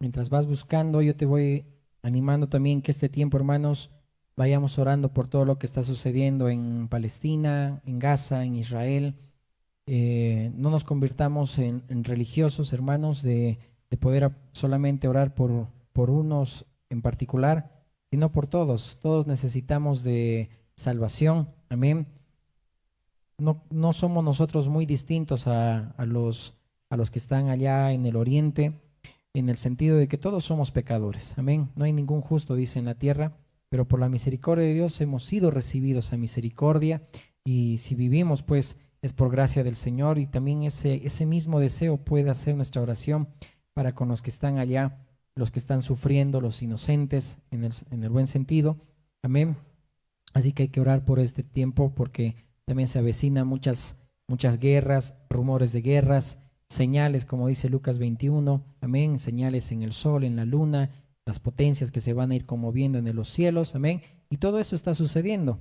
mientras vas buscando, yo te voy animando también que este tiempo, hermanos, vayamos orando por todo lo que está sucediendo en Palestina, en Gaza, en Israel. No nos convirtamos en religiosos, hermanos, de poder solamente orar por unos en particular, sino por todos. Todos necesitamos de salvación. Amén. No somos nosotros muy distintos a los que están allá en el oriente, en el sentido de que todos somos pecadores. Amén. No hay ningún justo, dice, en la tierra, pero por la misericordia de Dios hemos sido recibidos a misericordia, y si vivimos, pues es por gracia del Señor, y también ese mismo deseo puede hacer nuestra oración para con los que están allá, los que están sufriendo, los inocentes, en el buen sentido. Amén. Así que hay que orar por este tiempo, porque también se avecinan muchas guerras, rumores de guerras, señales, como dice Lucas 21, amén, señales en el sol, en la luna, las potencias que se van a ir conmoviendo en los cielos, amén, y todo eso está sucediendo.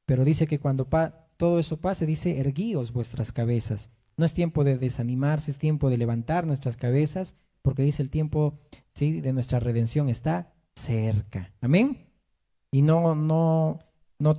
Pero dice que cuando todo eso pase, dice, erguíos vuestras cabezas. No es tiempo de desanimarse, es tiempo de levantar nuestras cabezas, porque dice el tiempo, sí, de nuestra redención está cerca, amén. Y no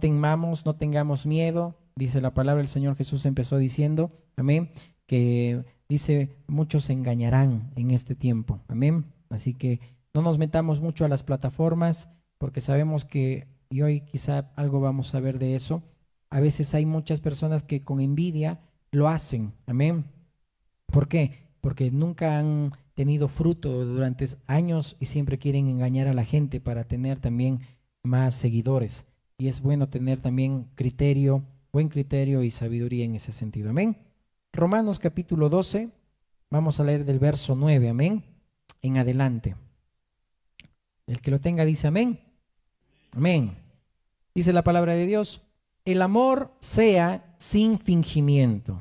temamos, no tengamos miedo. Dice la palabra, el Señor Jesús empezó diciendo, amén, que dice, muchos se engañarán en este tiempo, amén. Así que no nos metamos mucho a las plataformas, porque sabemos que, y hoy quizá algo vamos a ver de eso, a veces hay muchas personas que con envidia lo hacen, amén. ¿Por qué? Porque nunca han tenido fruto durante años y siempre quieren engañar a la gente para tener también más seguidores. Y es bueno tener también buen criterio y sabiduría en ese sentido. Amén. Romanos capítulo 12, vamos a leer del verso 9, amén, en adelante. El que lo tenga dice amén. Amén. Dice la palabra de Dios, el amor sea sin fingimiento.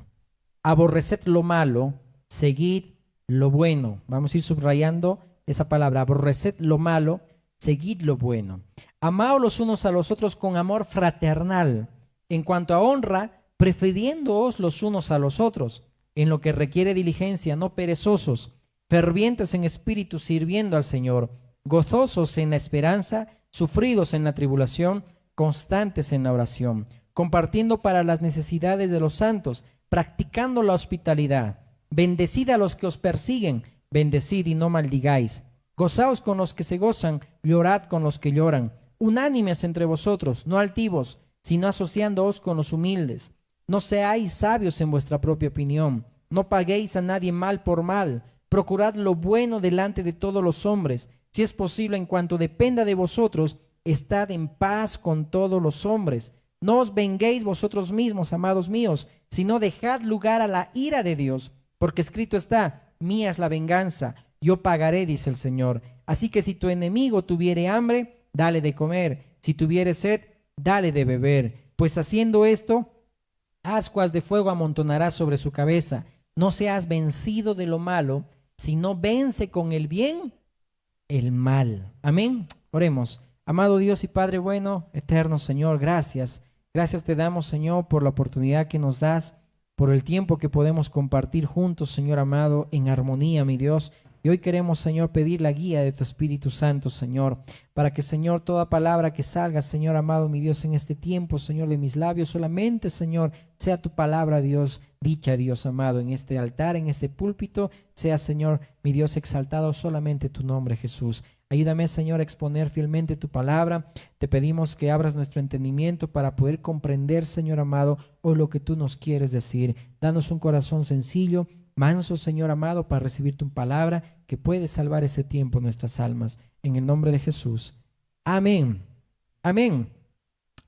Aborreced lo malo, seguid lo bueno. Vamos a ir subrayando esa palabra, aborreced lo malo, seguid lo bueno. Amaos los unos a los otros con amor fraternal. En cuanto a honra, prefiriéndoos los unos a los otros. En lo que requiere diligencia, no perezosos, fervientes en espíritu, sirviendo al Señor, gozosos en la esperanza, sufridos en la tribulación, constantes en la oración, compartiendo para las necesidades de los santos, practicando la hospitalidad. Bendecid a los que os persiguen, bendecid y no maldigáis. Gozaos con los que se gozan, llorad con los que lloran. Unánimes entre vosotros, no altivos, sino asociándoos con los humildes. No seáis sabios en vuestra propia opinión. No paguéis a nadie mal por mal. Procurad lo bueno delante de todos los hombres. Si es posible, en cuanto dependa de vosotros, estad en paz con todos los hombres. No os venguéis vosotros mismos, amados míos, sino dejad lugar a la ira de Dios, porque escrito está, mía es la venganza, yo pagaré, dice el Señor. Así que si tu enemigo tuviere hambre, dale de comer, si tuviere sed, dale de beber, pues haciendo esto, ascuas de fuego amontonarás sobre su cabeza. No seas vencido de lo malo, sino vence con el bien el mal. Amén. Oremos. Amado Dios y Padre bueno, eterno Señor, gracias. Gracias te damos, Señor, por la oportunidad que nos das, por el tiempo que podemos compartir juntos, Señor amado, en armonía, mi Dios. Y hoy queremos, Señor, pedir la guía de tu Espíritu Santo, Señor, para que, Señor, toda palabra que salga, Señor amado, mi Dios, en este tiempo, Señor, de mis labios, solamente, Señor, sea tu palabra, Dios, dicha, Dios amado, en este altar, en este púlpito, sea, Señor, mi Dios, exaltado solamente tu nombre, Jesús. Ayúdame, Señor, a exponer fielmente tu palabra. Te pedimos que abras nuestro entendimiento para poder comprender, Señor amado, hoy lo que tú nos quieres decir. Danos un corazón sencillo, manso, Señor amado, para recibir tu palabra que puede salvar ese tiempo nuestras almas. En el nombre de Jesús. Amén. Amén.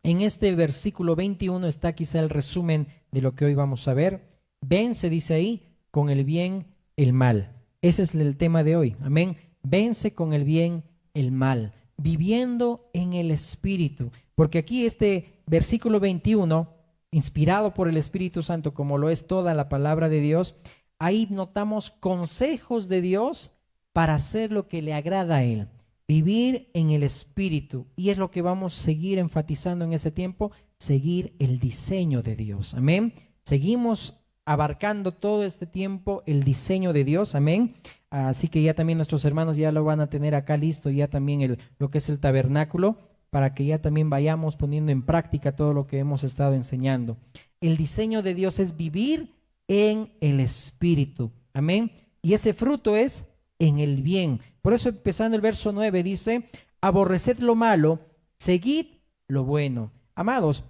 En este versículo 21 está quizá el resumen de lo que hoy vamos a ver. Vence, dice ahí, con el bien el mal. Ese es el tema de hoy. Amén. Vence con el bien el mal, viviendo en el Espíritu. Porque aquí este versículo 21, inspirado por el Espíritu Santo, como lo es toda la palabra de Dios, ahí notamos consejos de Dios para hacer lo que le agrada a Él. Vivir en el Espíritu. Y es lo que vamos a seguir enfatizando en este tiempo, seguir el diseño de Dios. Amén. Seguimos abarcando todo este tiempo el diseño de Dios, amén. Así que ya también nuestros hermanos ya lo van a tener acá listo, ya también lo que es el tabernáculo, para que ya también vayamos poniendo en práctica todo lo que hemos estado enseñando. El diseño de Dios es vivir en el Espíritu, amén. Y ese fruto es en el bien. Por eso empezando el verso 9 dice, aborreced lo malo, seguid lo bueno. Amados,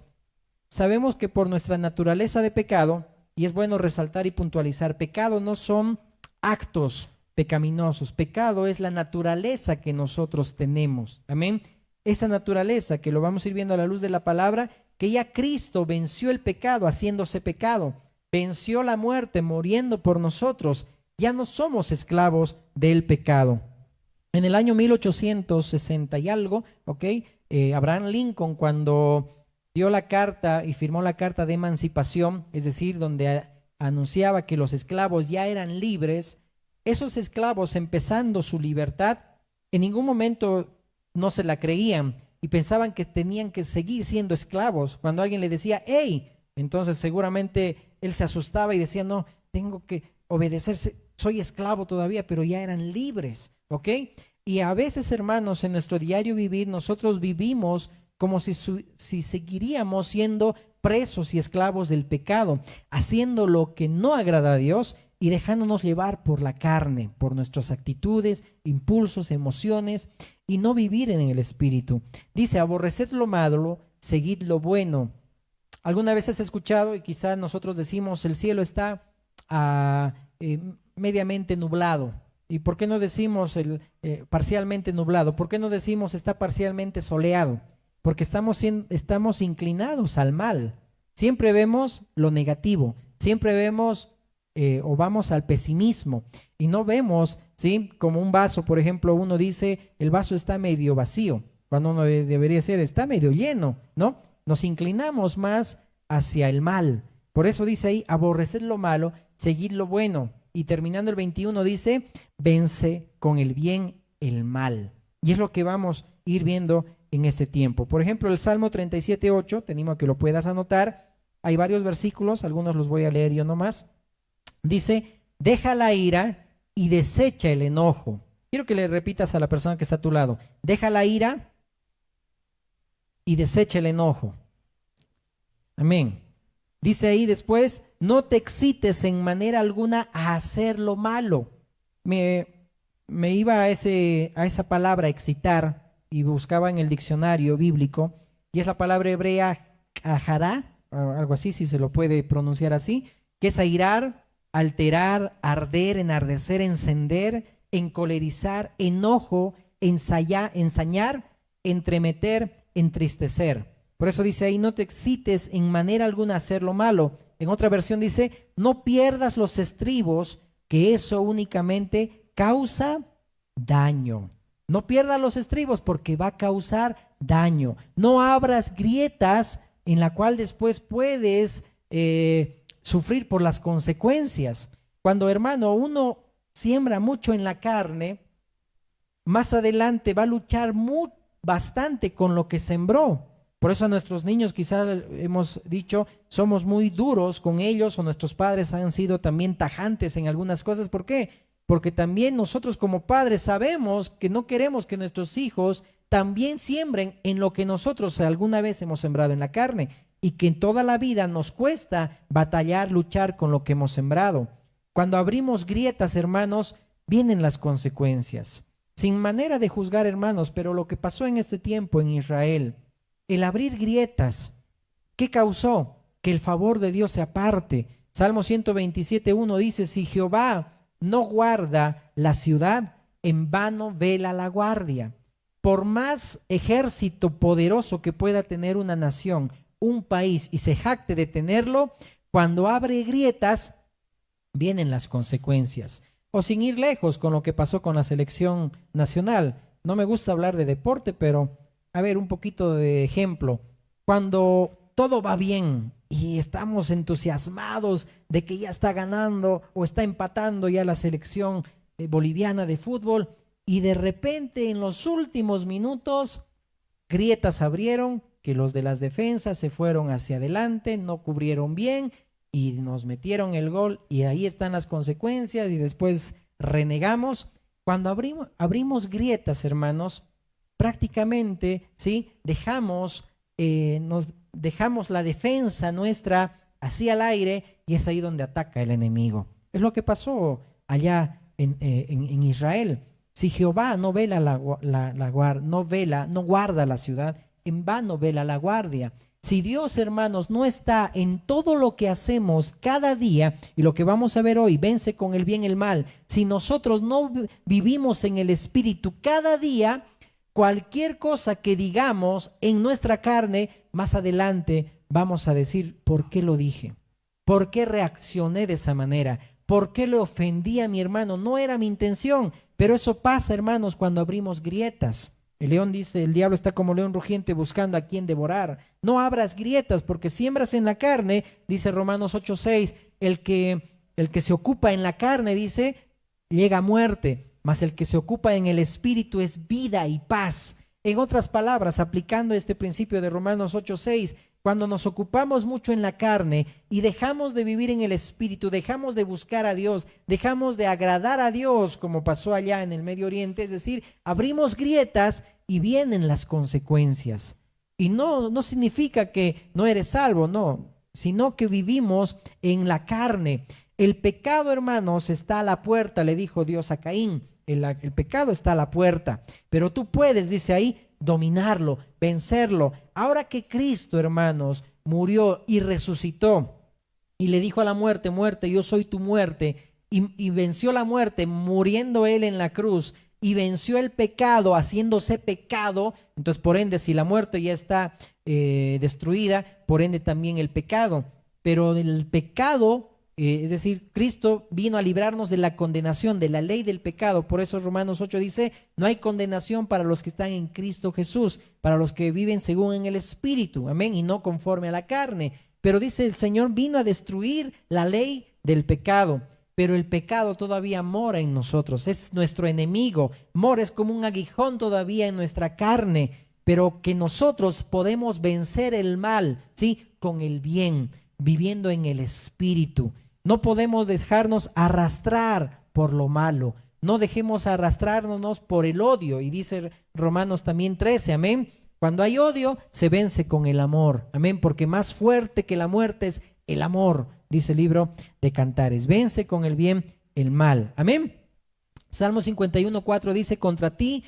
sabemos que por nuestra naturaleza de pecado, y es bueno resaltar y puntualizar, pecado no son actos pecaminosos, pecado es la naturaleza que nosotros tenemos, amén. Esa naturaleza que lo vamos a ir viendo a la luz de la palabra, que ya Cristo venció el pecado haciéndose pecado, venció la muerte muriendo por nosotros, ya no somos esclavos del pecado. En el año 1860 y algo, Abraham Lincoln, cuando dio la carta y firmó la carta de emancipación, es decir, donde anunciaba que los esclavos ya eran libres, esos esclavos, empezando su libertad, en ningún momento no se la creían y pensaban que tenían que seguir siendo esclavos. Cuando alguien le decía, hey, entonces seguramente él se asustaba y decía, no, tengo que obedecerse, soy esclavo todavía, pero ya eran libres, ¿ok? Y a veces, hermanos, en nuestro diario vivir, nosotros vivimos como si seguiríamos siendo presos y esclavos del pecado, haciendo lo que no agrada a Dios y dejándonos llevar por la carne, por nuestras actitudes, impulsos, emociones, y no vivir en el Espíritu. Dice, aborreced lo malo, seguid lo bueno. Alguna vez has escuchado, y quizá nosotros decimos, el cielo está mediamente nublado. ¿Y por qué no decimos parcialmente nublado? ¿Por qué no decimos está parcialmente soleado? Porque estamos inclinados al mal. Siempre vemos lo negativo, siempre vemos o vamos al pesimismo y no vemos, ¿sí? Como un vaso, por ejemplo, uno dice, el vaso está medio vacío, cuando uno debería ser, está medio lleno, ¿no? Nos inclinamos más hacia el mal. Por eso dice ahí, aborreced lo malo, seguid lo bueno. Y terminando el 21 dice, vence con el bien el mal. Y es lo que vamos a ir viendo en este tiempo. Por ejemplo, el Salmo 37:8, te animo a que lo puedas anotar. Hay varios versículos, algunos los voy a leer yo nomás. Dice, deja la ira y desecha el enojo. Quiero que le repitas a la persona que está a tu lado. Deja la ira y desecha el enojo. Amén. Dice ahí después, no te excites en manera alguna a hacer lo malo. Me iba a esa palabra excitar y buscaba en el diccionario bíblico, y es la palabra hebrea ajará, algo así, si se lo puede pronunciar así, que es airar, alterar, arder, enardecer, encender, encolerizar, enojo, ensañar, entremeter, entristecer. Por eso dice ahí, no te excites en manera alguna a hacer lo malo. En otra versión dice, no pierdas los estribos, que eso únicamente causa daño. No pierdas los estribos porque va a causar daño. No abras grietas en la cual después puedes sufrir por las consecuencias. Cuando, hermano, uno siembra mucho en la carne, más adelante va a luchar bastante con lo que sembró. Por eso a nuestros niños quizás hemos dicho, somos muy duros con ellos, o nuestros padres han sido también tajantes en algunas cosas. ¿Por qué? Porque también nosotros como padres sabemos que no queremos que nuestros hijos también siembren en lo que nosotros alguna vez hemos sembrado en la carne, y que en toda la vida nos cuesta batallar, luchar con lo que hemos sembrado. Cuando abrimos grietas, hermanos, vienen las consecuencias. Sin manera de juzgar, hermanos, pero lo que pasó en este tiempo en Israel, el abrir grietas, ¿qué causó? Que el favor de Dios se aparte. Salmo 127:1 dice, si Jehová no guarda la ciudad, en vano vela la guardia. Por más ejército poderoso que pueda tener una nación, un país, y se jacte de tenerlo, cuando abre grietas, vienen las consecuencias. O sin ir lejos con lo que pasó con la selección nacional. No me gusta hablar de deporte, pero a ver, un poquito de ejemplo. Cuando todo va bien y estamos entusiasmados de que ya está ganando o está empatando ya la selección boliviana de fútbol, y de repente en los últimos minutos grietas abrieron, que los de las defensas se fueron hacia adelante, no cubrieron bien, y nos metieron el gol y ahí están las consecuencias y después renegamos. Cuando abrimos grietas, hermanos, prácticamente, ¿sí? Nos dejamos la defensa nuestra así al aire y es ahí donde ataca el enemigo. Es lo que pasó allá en Israel. Si Jehová no vela no guarda la ciudad, en vano vela la guardia. Si Dios, hermanos, no está en todo lo que hacemos cada día, y lo que vamos a ver hoy, vence con el bien el mal, si nosotros no vivimos en el Espíritu cada día, cualquier cosa que digamos en nuestra carne, más adelante vamos a decir, ¿por qué lo dije? ¿Por qué reaccioné de esa manera? ¿Por qué le ofendí a mi hermano? No era mi intención, pero eso pasa, hermanos, cuando abrimos grietas. El león dice, el diablo está como león rugiente buscando a quien devorar. No abras grietas porque siembras en la carne, dice Romanos 8:6, el que se ocupa en la carne, dice, llega a muerte, mas el que se ocupa en el espíritu es vida y paz. En otras palabras, aplicando este principio de Romanos 8:6, cuando nos ocupamos mucho en la carne y dejamos de vivir en el Espíritu, dejamos de buscar a Dios, dejamos de agradar a Dios, como pasó allá en el Medio Oriente, es decir, abrimos grietas y vienen las consecuencias. Y no significa que no eres salvo, no, sino que vivimos en la carne. El pecado, hermanos, está a la puerta, le dijo Dios a Caín. El pecado está a la puerta, pero tú puedes, dice ahí, dominarlo, vencerlo. Ahora que Cristo, hermanos, murió y resucitó y le dijo a la muerte, muerte, yo soy tu muerte, y venció la muerte muriendo él en la cruz y venció el pecado haciéndose pecado. Entonces, por ende, si la muerte ya está destruida, por ende también el pecado. Pero el pecado, es decir, Cristo vino a librarnos de la condenación, de la ley del pecado. Por eso Romanos 8 dice, no hay condenación para los que están en Cristo Jesús, para los que viven según en el Espíritu, amén, y no conforme a la carne. Pero dice, el Señor vino a destruir la ley del pecado, pero el pecado todavía mora en nosotros, es nuestro enemigo, mora, es como un aguijón todavía en nuestra carne, pero que nosotros podemos vencer el mal, ¿sí? Con el bien, viviendo en el Espíritu. No podemos dejarnos arrastrar por lo malo. No dejemos arrastrarnos por el odio. Y dice Romanos también 13, amén. Cuando hay odio, se vence con el amor, amén. Porque más fuerte que la muerte es el amor, dice el libro de Cantares. Vence con el bien el mal, amén. Salmo 51:4 dice, contra ti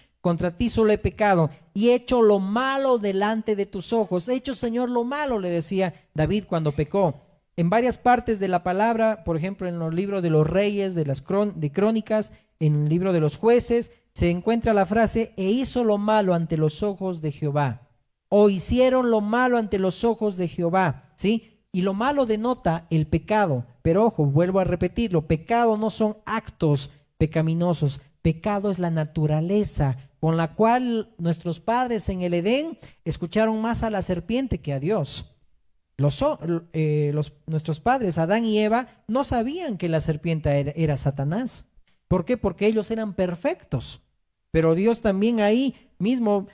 solo he pecado y he hecho lo malo delante de tus ojos. He hecho, Señor, lo malo, le decía David cuando pecó. En varias partes de la palabra, por ejemplo, en los libros de los reyes, de crónicas, en el libro de los jueces, se encuentra la frase, e hizo lo malo ante los ojos de Jehová. O hicieron lo malo ante los ojos de Jehová, ¿sí? Y lo malo denota el pecado. Pero ojo, vuelvo a repetirlo, pecado no son actos pecaminosos. Pecado es la naturaleza con la cual nuestros padres en el Edén escucharon más a la serpiente que a Dios. Nuestros padres, Adán y Eva, no sabían que la serpiente era Satanás. ¿Por qué? Porque ellos eran perfectos. Pero Dios también ahí mismo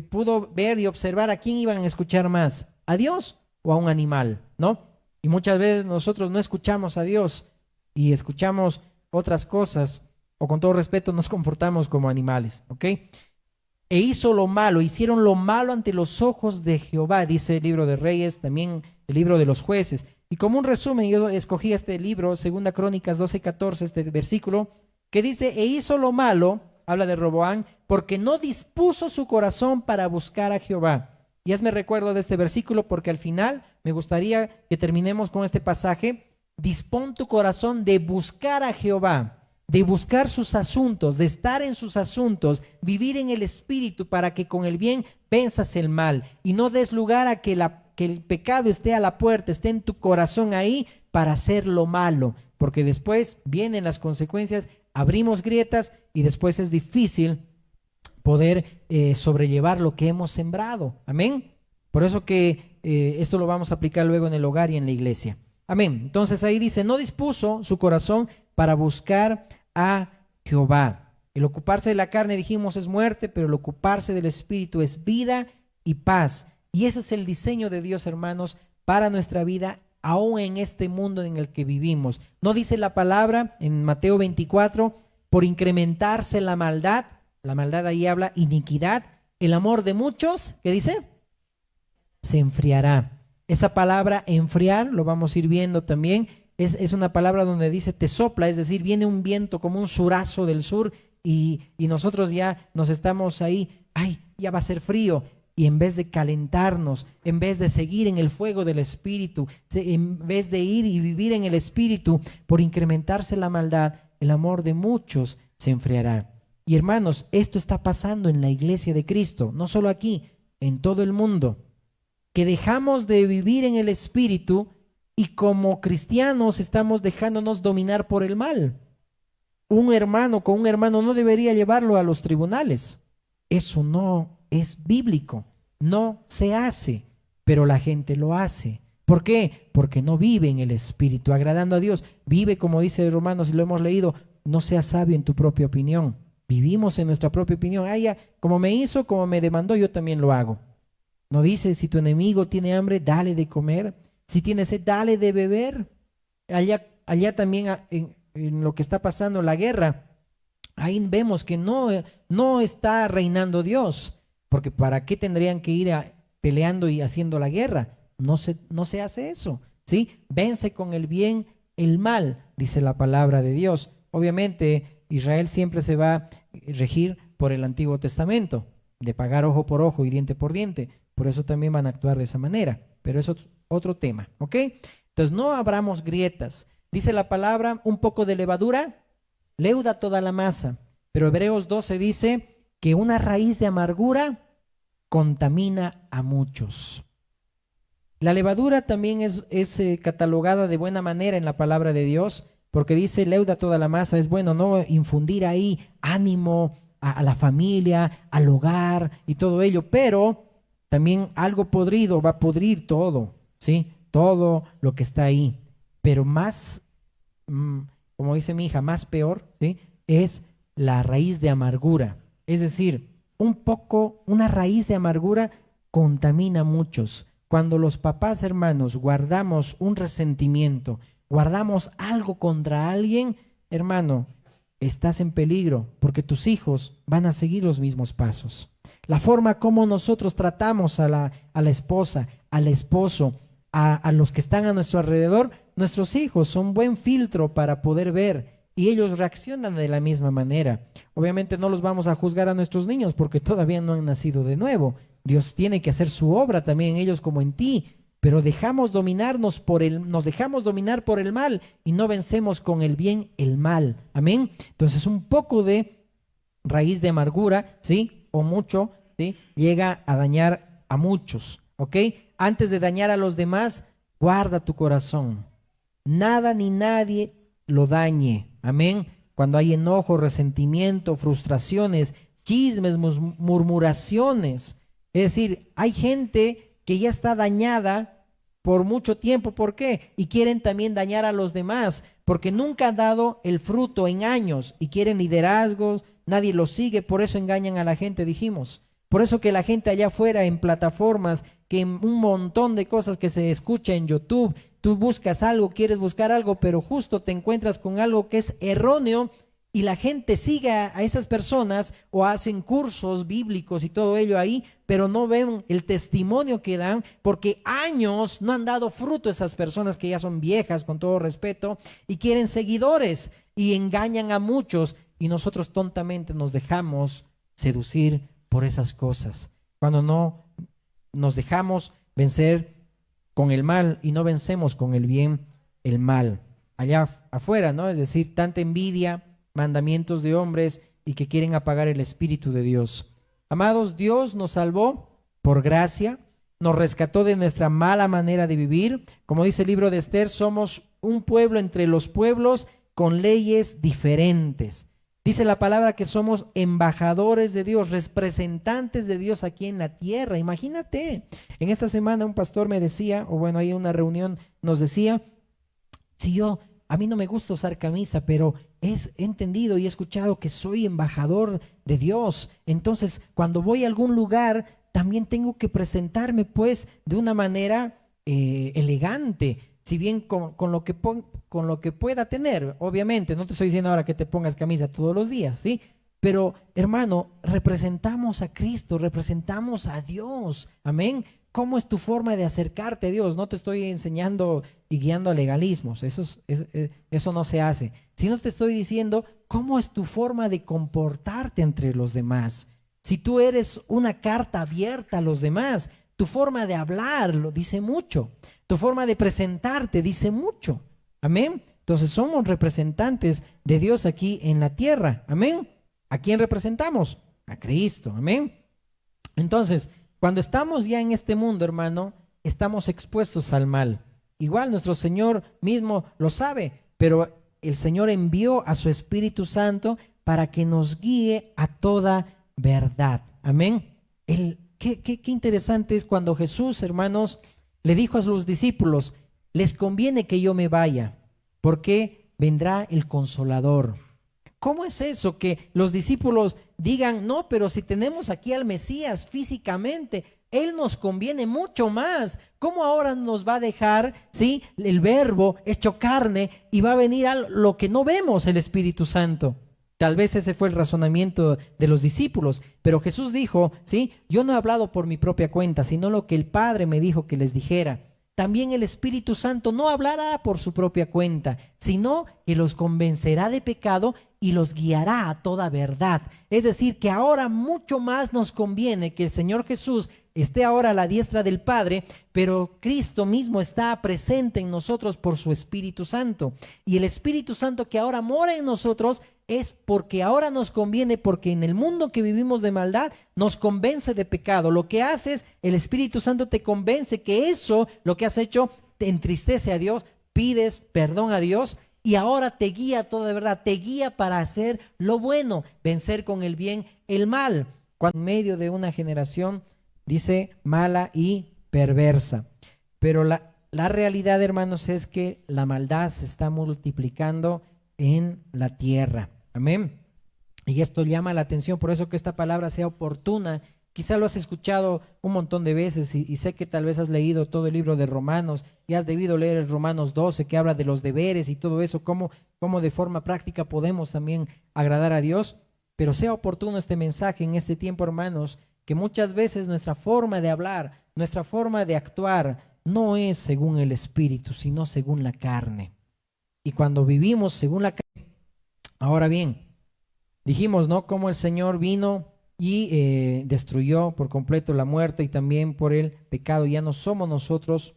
pudo ver y observar a quién iban a escuchar más, a Dios o a un animal, ¿no? Y muchas veces nosotros no escuchamos a Dios y escuchamos otras cosas, o con todo respeto nos comportamos como animales, ¿ok? E hizo lo malo, hicieron lo malo ante los ojos de Jehová, dice el libro de Reyes, también el libro de los jueces. Y como un resumen, yo escogí este libro, 2 Crónicas 12:14, este versículo, que dice, e hizo lo malo, habla de Roboam, porque no dispuso su corazón para buscar a Jehová. Y hazme recuerdo de este versículo, porque al final me gustaría que terminemos con este pasaje. Dispón tu corazón de buscar a Jehová, de buscar sus asuntos, de estar en sus asuntos, vivir en el Espíritu para que con el bien venzas el mal y no des lugar a que el pecado esté a la puerta, esté en tu corazón ahí para hacer lo malo, porque después vienen las consecuencias, abrimos grietas y después es difícil poder sobrellevar lo que hemos sembrado, amén. Por eso que esto lo vamos a aplicar luego en el hogar y en la iglesia, amén. Entonces ahí dice, no dispuso su corazón para buscar a Jehová. El ocuparse de la carne, dijimos, es muerte, pero el ocuparse del Espíritu es vida y paz. Y ese es el diseño de Dios, hermanos, para nuestra vida aún en este mundo en el que vivimos. ¿No dice la palabra en Mateo 24, por incrementarse la maldad ahí habla iniquidad, el amor de muchos, ¿qué dice? Se enfriará. Esa palabra enfriar, lo vamos a ir viendo también, es una palabra donde dice te sopla, es decir, viene un viento como un surazo del sur y nosotros ya nos estamos ahí, ay, ya va a ser frío. Y en vez de calentarnos, en vez de seguir en el fuego del Espíritu, en vez de ir y vivir en el Espíritu, por incrementarse la maldad, el amor de muchos se enfriará. Y hermanos, esto está pasando en la iglesia de Cristo, no solo aquí, en todo el mundo, que dejamos de vivir en el Espíritu y como cristianos estamos dejándonos dominar por el mal. Un hermano con un hermano no debería llevarlo a los tribunales. Eso no es bíblico, no se hace, pero la gente lo hace. ¿Por qué? Porque no vive en el Espíritu, agradando a Dios. Vive, como dice Romanos, y lo hemos leído, no seas sabio en tu propia opinión. Vivimos en nuestra propia opinión. Ah, ya, como me hizo, como me demandó, yo también lo hago. No dice, si tu enemigo tiene hambre, dale de comer. Si tiene sed, dale de beber. Allá también en lo que está pasando, la guerra, ahí vemos que no está reinando Dios, porque ¿para qué tendrían que ir peleando y haciendo la guerra? No se hace eso, ¿sí? Vence con el bien el mal, dice la palabra de Dios. Obviamente, Israel siempre se va a regir por el Antiguo Testamento, de pagar ojo por ojo y diente por diente. Por eso también van a actuar de esa manera, pero eso es otro tema, ¿ok? Entonces, no abramos grietas. Dice la palabra, un poco de levadura leuda toda la masa, pero Hebreos 12 dice que una raíz de amargura contamina a muchos. La levadura también es catalogada de buena manera en la palabra de Dios, porque dice leuda toda la masa, es bueno, ¿no? Infundir ahí ánimo a la familia, al hogar y todo ello, pero también algo podrido va a pudrir todo, ¿sí? Todo lo que está ahí, pero más, como dice mi hija, más peor, ¿sí? Es la raíz de amargura, es decir, una raíz de amargura contamina a muchos. Cuando los papás, hermanos, guardamos un resentimiento, guardamos algo contra alguien, hermano, estás en peligro porque tus hijos van a seguir los mismos pasos. La forma como nosotros tratamos a la esposa, al esposo, a los que están a nuestro alrededor, nuestros hijos son buen filtro para poder ver y ellos reaccionan de la misma manera. Obviamente no los vamos a juzgar a nuestros niños porque todavía no han nacido de nuevo. Dios tiene que hacer su obra también en ellos como en ti, pero nos dejamos dominar por el mal y no vencemos con el bien el mal. Amén. Entonces un poco de raíz de amargura, ¿sí? O mucho, ¿sí? Llega a dañar a muchos, ¿ok? Antes de dañar a los demás, guarda tu corazón. Nada ni nadie lo dañe. Amén. Cuando hay enojo, resentimiento, frustraciones, chismes, murmuraciones. Es decir, hay gente que ya está dañada por mucho tiempo. ¿Por qué? Y quieren también dañar a los demás, porque nunca han dado el fruto en años y quieren liderazgos, nadie los sigue, por eso engañan a la gente, dijimos. Por eso que la gente allá afuera en plataformas, que en un montón de cosas que se escucha en YouTube, tú buscas algo, quieres buscar algo, pero justo te encuentras con algo que es erróneo y la gente sigue a esas personas o hacen cursos bíblicos y todo ello ahí, pero no ven el testimonio que dan porque años no han dado fruto esas personas que ya son viejas, con todo respeto, y quieren seguidores y engañan a muchos y nosotros tontamente nos dejamos seducir por esas cosas. Cuando no nos dejamos vencer con el mal y no vencemos con el bien el mal. Allá afuera, ¿no? Es decir, tanta envidia, mandamientos de hombres y que quieren apagar el Espíritu de Dios. Amados, Dios nos salvó por gracia, nos rescató de nuestra mala manera de vivir. Como dice el libro de Esther, somos un pueblo entre los pueblos con leyes diferentes. Dice la palabra que somos embajadores de Dios, representantes de Dios aquí en la tierra. Imagínate, en esta semana un pastor me decía, o bueno, ahí en una reunión nos decía, si a mí no me gusta usar camisa, pero he entendido y he escuchado que soy embajador de Dios. Entonces, cuando voy a algún lugar, también tengo que presentarme pues de una manera elegante. si bien con lo que pueda tener, obviamente, no te estoy diciendo ahora que te pongas camisa todos los días, ¿sí? Pero hermano, representamos a Cristo, representamos a Dios, amén. ¿Cómo es tu forma de acercarte a Dios? No te estoy enseñando y guiando a legalismos, eso no se hace, sino te estoy diciendo cómo es tu forma de comportarte entre los demás. Si tú eres una carta abierta a los demás, tu forma de hablar lo dice mucho, tu forma de presentarte dice mucho, amén. Entonces somos representantes de Dios aquí en la tierra, amén. ¿A quién representamos? A Cristo, amén. Entonces, cuando estamos ya en este mundo, hermano, estamos expuestos al mal. Igual nuestro Señor mismo lo sabe, pero el Señor envió a su Espíritu Santo para que nos guíe a toda verdad. Amén. Qué interesante es cuando Jesús, hermanos, le dijo a sus discípulos, les conviene que yo me vaya, porque vendrá el Consolador. ¿Cómo es eso que los discípulos digan, no, pero si tenemos aquí al Mesías físicamente, Él nos conviene mucho más? ¿Cómo ahora nos va a dejar, sí, el verbo hecho carne y va a venir a lo que no vemos, el Espíritu Santo? Tal vez ese fue el razonamiento de los discípulos, pero Jesús dijo, sí, yo no he hablado por mi propia cuenta, sino lo que el Padre me dijo que les dijera. También el Espíritu Santo no hablará por su propia cuenta, sino que los convencerá de pecado y los guiará a toda verdad. Es decir, que ahora mucho más nos conviene que el Señor Jesús esté ahora a la diestra del Padre, pero Cristo mismo está presente en nosotros por su Espíritu Santo. Y el Espíritu Santo que ahora mora en nosotros es porque ahora nos conviene, porque en el mundo que vivimos de maldad nos convence de pecado. Lo que hace es, el Espíritu Santo te convence que eso, lo que has hecho, te entristece a Dios, pides perdón a Dios y ahora te guía a toda verdad, te guía para hacer lo bueno, vencer con el bien el mal. Cuando en medio de una generación, dice, mala y perversa. Pero la realidad, hermanos, es que la maldad se está multiplicando en la tierra. Amén. Y esto llama la atención, por eso que esta palabra sea oportuna. Quizá lo has escuchado un montón de veces y sé que tal vez has leído todo el libro de Romanos y has debido leer el Romanos 12 que habla de los deberes y todo eso, cómo de forma práctica podemos también agradar a Dios. Pero sea oportuno este mensaje en este tiempo, hermanos, que muchas veces nuestra forma de hablar, nuestra forma de actuar no es según el Espíritu, sino según la carne. Y cuando vivimos según la carne, ahora bien, dijimos, ¿no? Cómo el Señor vino y destruyó por completo la muerte y también por el pecado. Ya no somos nosotros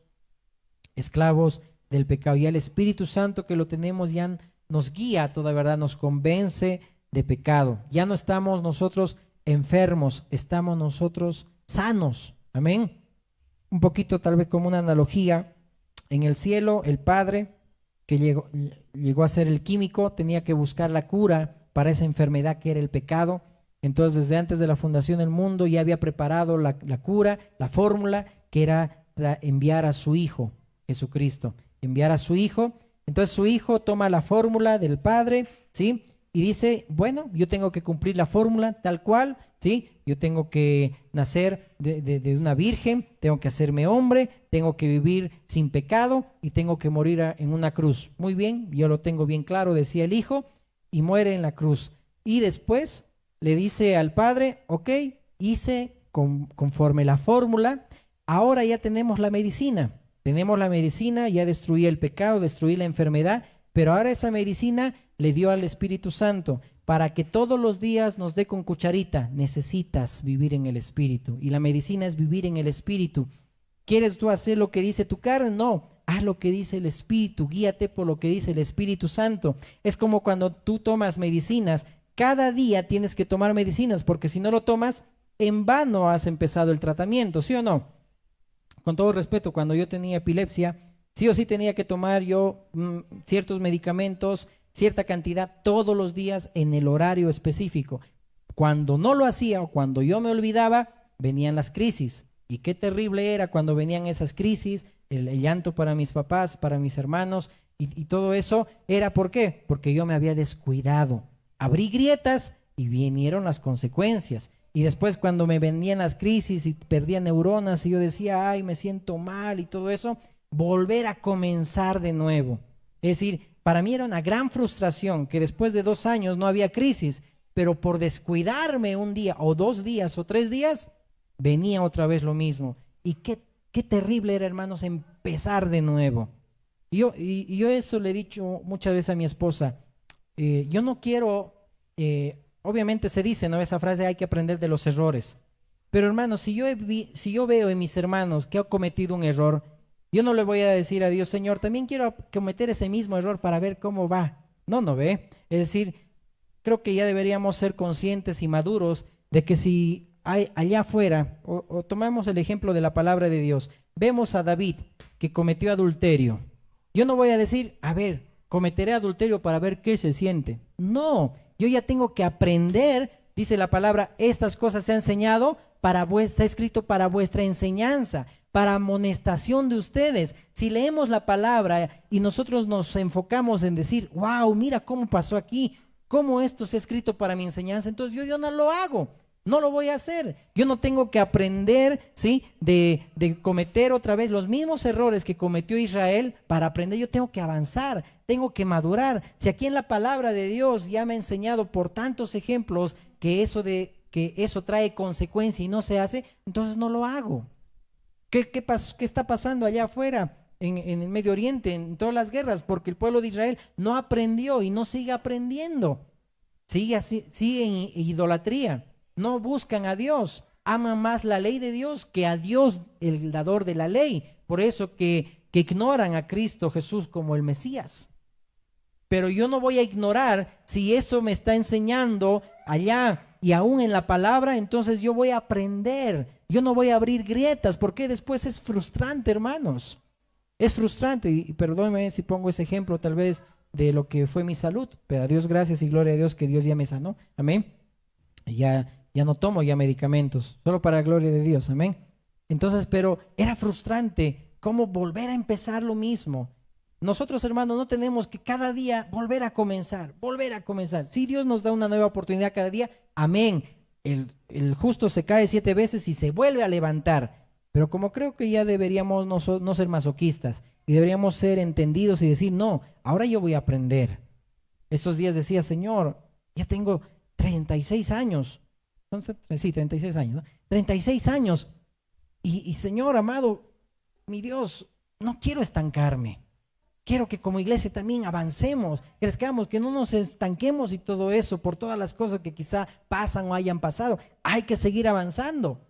esclavos del pecado. Ya el Espíritu Santo que lo tenemos ya nos guía a toda verdad, nos convence de pecado. Ya no estamos nosotros enfermos, estamos nosotros sanos. Amén. Un poquito tal vez como una analogía. En el cielo, el Padre que llegó a ser el químico tenía que buscar la cura para esa enfermedad que era el pecado. Entonces, desde antes de la fundación del mundo ya había preparado la cura, la fórmula, que era enviar a su Hijo, Jesucristo, enviar a su Hijo. Entonces su Hijo toma la fórmula del Padre, ¿sí? Y dice, bueno, yo tengo que cumplir la fórmula tal cual, ¿sí? Yo tengo que nacer de una virgen, tengo que hacerme hombre, tengo que vivir sin pecado y tengo que morir en una cruz. Muy bien, yo lo tengo bien claro, decía el Hijo, y muere en la cruz. Y después le dice al Padre, ok, hice conforme la fórmula, ahora ya tenemos la medicina, ya destruí el pecado, destruí la enfermedad, pero ahora esa medicina le dio al Espíritu Santo para que todos los días nos dé con cucharita. Necesitas vivir en el Espíritu y la medicina es vivir en el Espíritu. ¿Quieres tú hacer lo que dice tu carne? No, haz lo que dice el Espíritu, guíate por lo que dice el Espíritu Santo. Es como cuando tú tomas medicinas, cada día tienes que tomar medicinas porque si no lo tomas, en vano has empezado el tratamiento, ¿sí o no? Con todo respeto, cuando yo tenía epilepsia, sí o sí tenía que tomar yo ciertos medicamentos, cierta cantidad todos los días en el horario específico. Cuando no lo hacía o cuando yo me olvidaba, venían las crisis. Y qué terrible era cuando venían esas crisis, el llanto para mis papás, para mis hermanos y todo eso. ¿Era por qué? Porque yo me había descuidado. Abrí grietas y vinieron las consecuencias. Y después cuando me venían las crisis y perdía neuronas y yo decía, ay, me siento mal y todo eso, volver a comenzar de nuevo. Es decir, para mí era una gran frustración que después de 2 años no había crisis, pero por descuidarme un día o 2 días o 3 días, venía otra vez lo mismo. Y qué terrible era, hermanos, empezar de nuevo. Y yo eso le he dicho muchas veces a mi esposa. Yo no quiero, obviamente se dice, ¿no? Esa frase, hay que aprender de los errores. Pero hermanos, si yo veo en mis hermanos que ha cometido un error, yo no le voy a decir a Dios, Señor, también quiero cometer ese mismo error para ver cómo va. No, no ve. Es decir, creo que ya deberíamos ser conscientes y maduros de que si hay allá afuera, o tomamos el ejemplo de la palabra de Dios, vemos a David que cometió adulterio. Yo no voy a decir, a ver, cometeré adulterio para ver qué se siente. No, yo ya tengo que aprender, dice la palabra, estas cosas se han enseñado está escrito para vuestra enseñanza, para amonestación de ustedes. Si leemos la palabra y nosotros nos enfocamos en decir, wow, mira cómo pasó aquí, cómo esto se ha escrito para mi enseñanza, entonces yo no lo hago. No lo voy a hacer. Yo no tengo que aprender, ¿sí? De cometer otra vez los mismos errores que cometió Israel para aprender. Yo tengo que avanzar, tengo que madurar. Si aquí en la palabra de Dios ya me ha enseñado por tantos ejemplos que eso trae consecuencia y no se hace, entonces no lo hago. ¿Qué está pasando allá afuera? En el Medio Oriente, en todas las guerras, porque el pueblo de Israel no aprendió y no sigue aprendiendo. Sigue en idolatría. No buscan a Dios, aman más la ley de Dios que a Dios, el dador de la ley. Por eso que ignoran a Cristo Jesús como el Mesías. Pero yo no voy a ignorar si eso me está enseñando allá y aún en la palabra, entonces yo voy a aprender. Yo no voy a abrir grietas, porque después es frustrante, hermanos. Es frustrante, y perdónenme si pongo ese ejemplo tal vez de lo que fue mi salud, pero a Dios gracias y gloria a Dios que Dios ya me sanó. Amén. Y ya no tomo ya medicamentos, solo para la gloria de Dios, amén. Entonces, pero era frustrante cómo volver a empezar lo mismo. Nosotros, hermanos, no tenemos que cada día volver a comenzar. Si Dios nos da una nueva oportunidad cada día, amén. El justo se cae 7 veces y se vuelve a levantar. Pero como creo que ya deberíamos no ser masoquistas y deberíamos ser entendidos y decir, no, ahora yo voy a aprender. Estos días decía, Señor, ya tengo 36 años. Entonces, sí, 36 años, ¿no? 36 años. Y Señor amado, mi Dios, no quiero estancarme. Quiero que como iglesia también avancemos, crezcamos, que no nos estanquemos y todo eso por todas las cosas que quizá pasan o hayan pasado. Hay que seguir avanzando.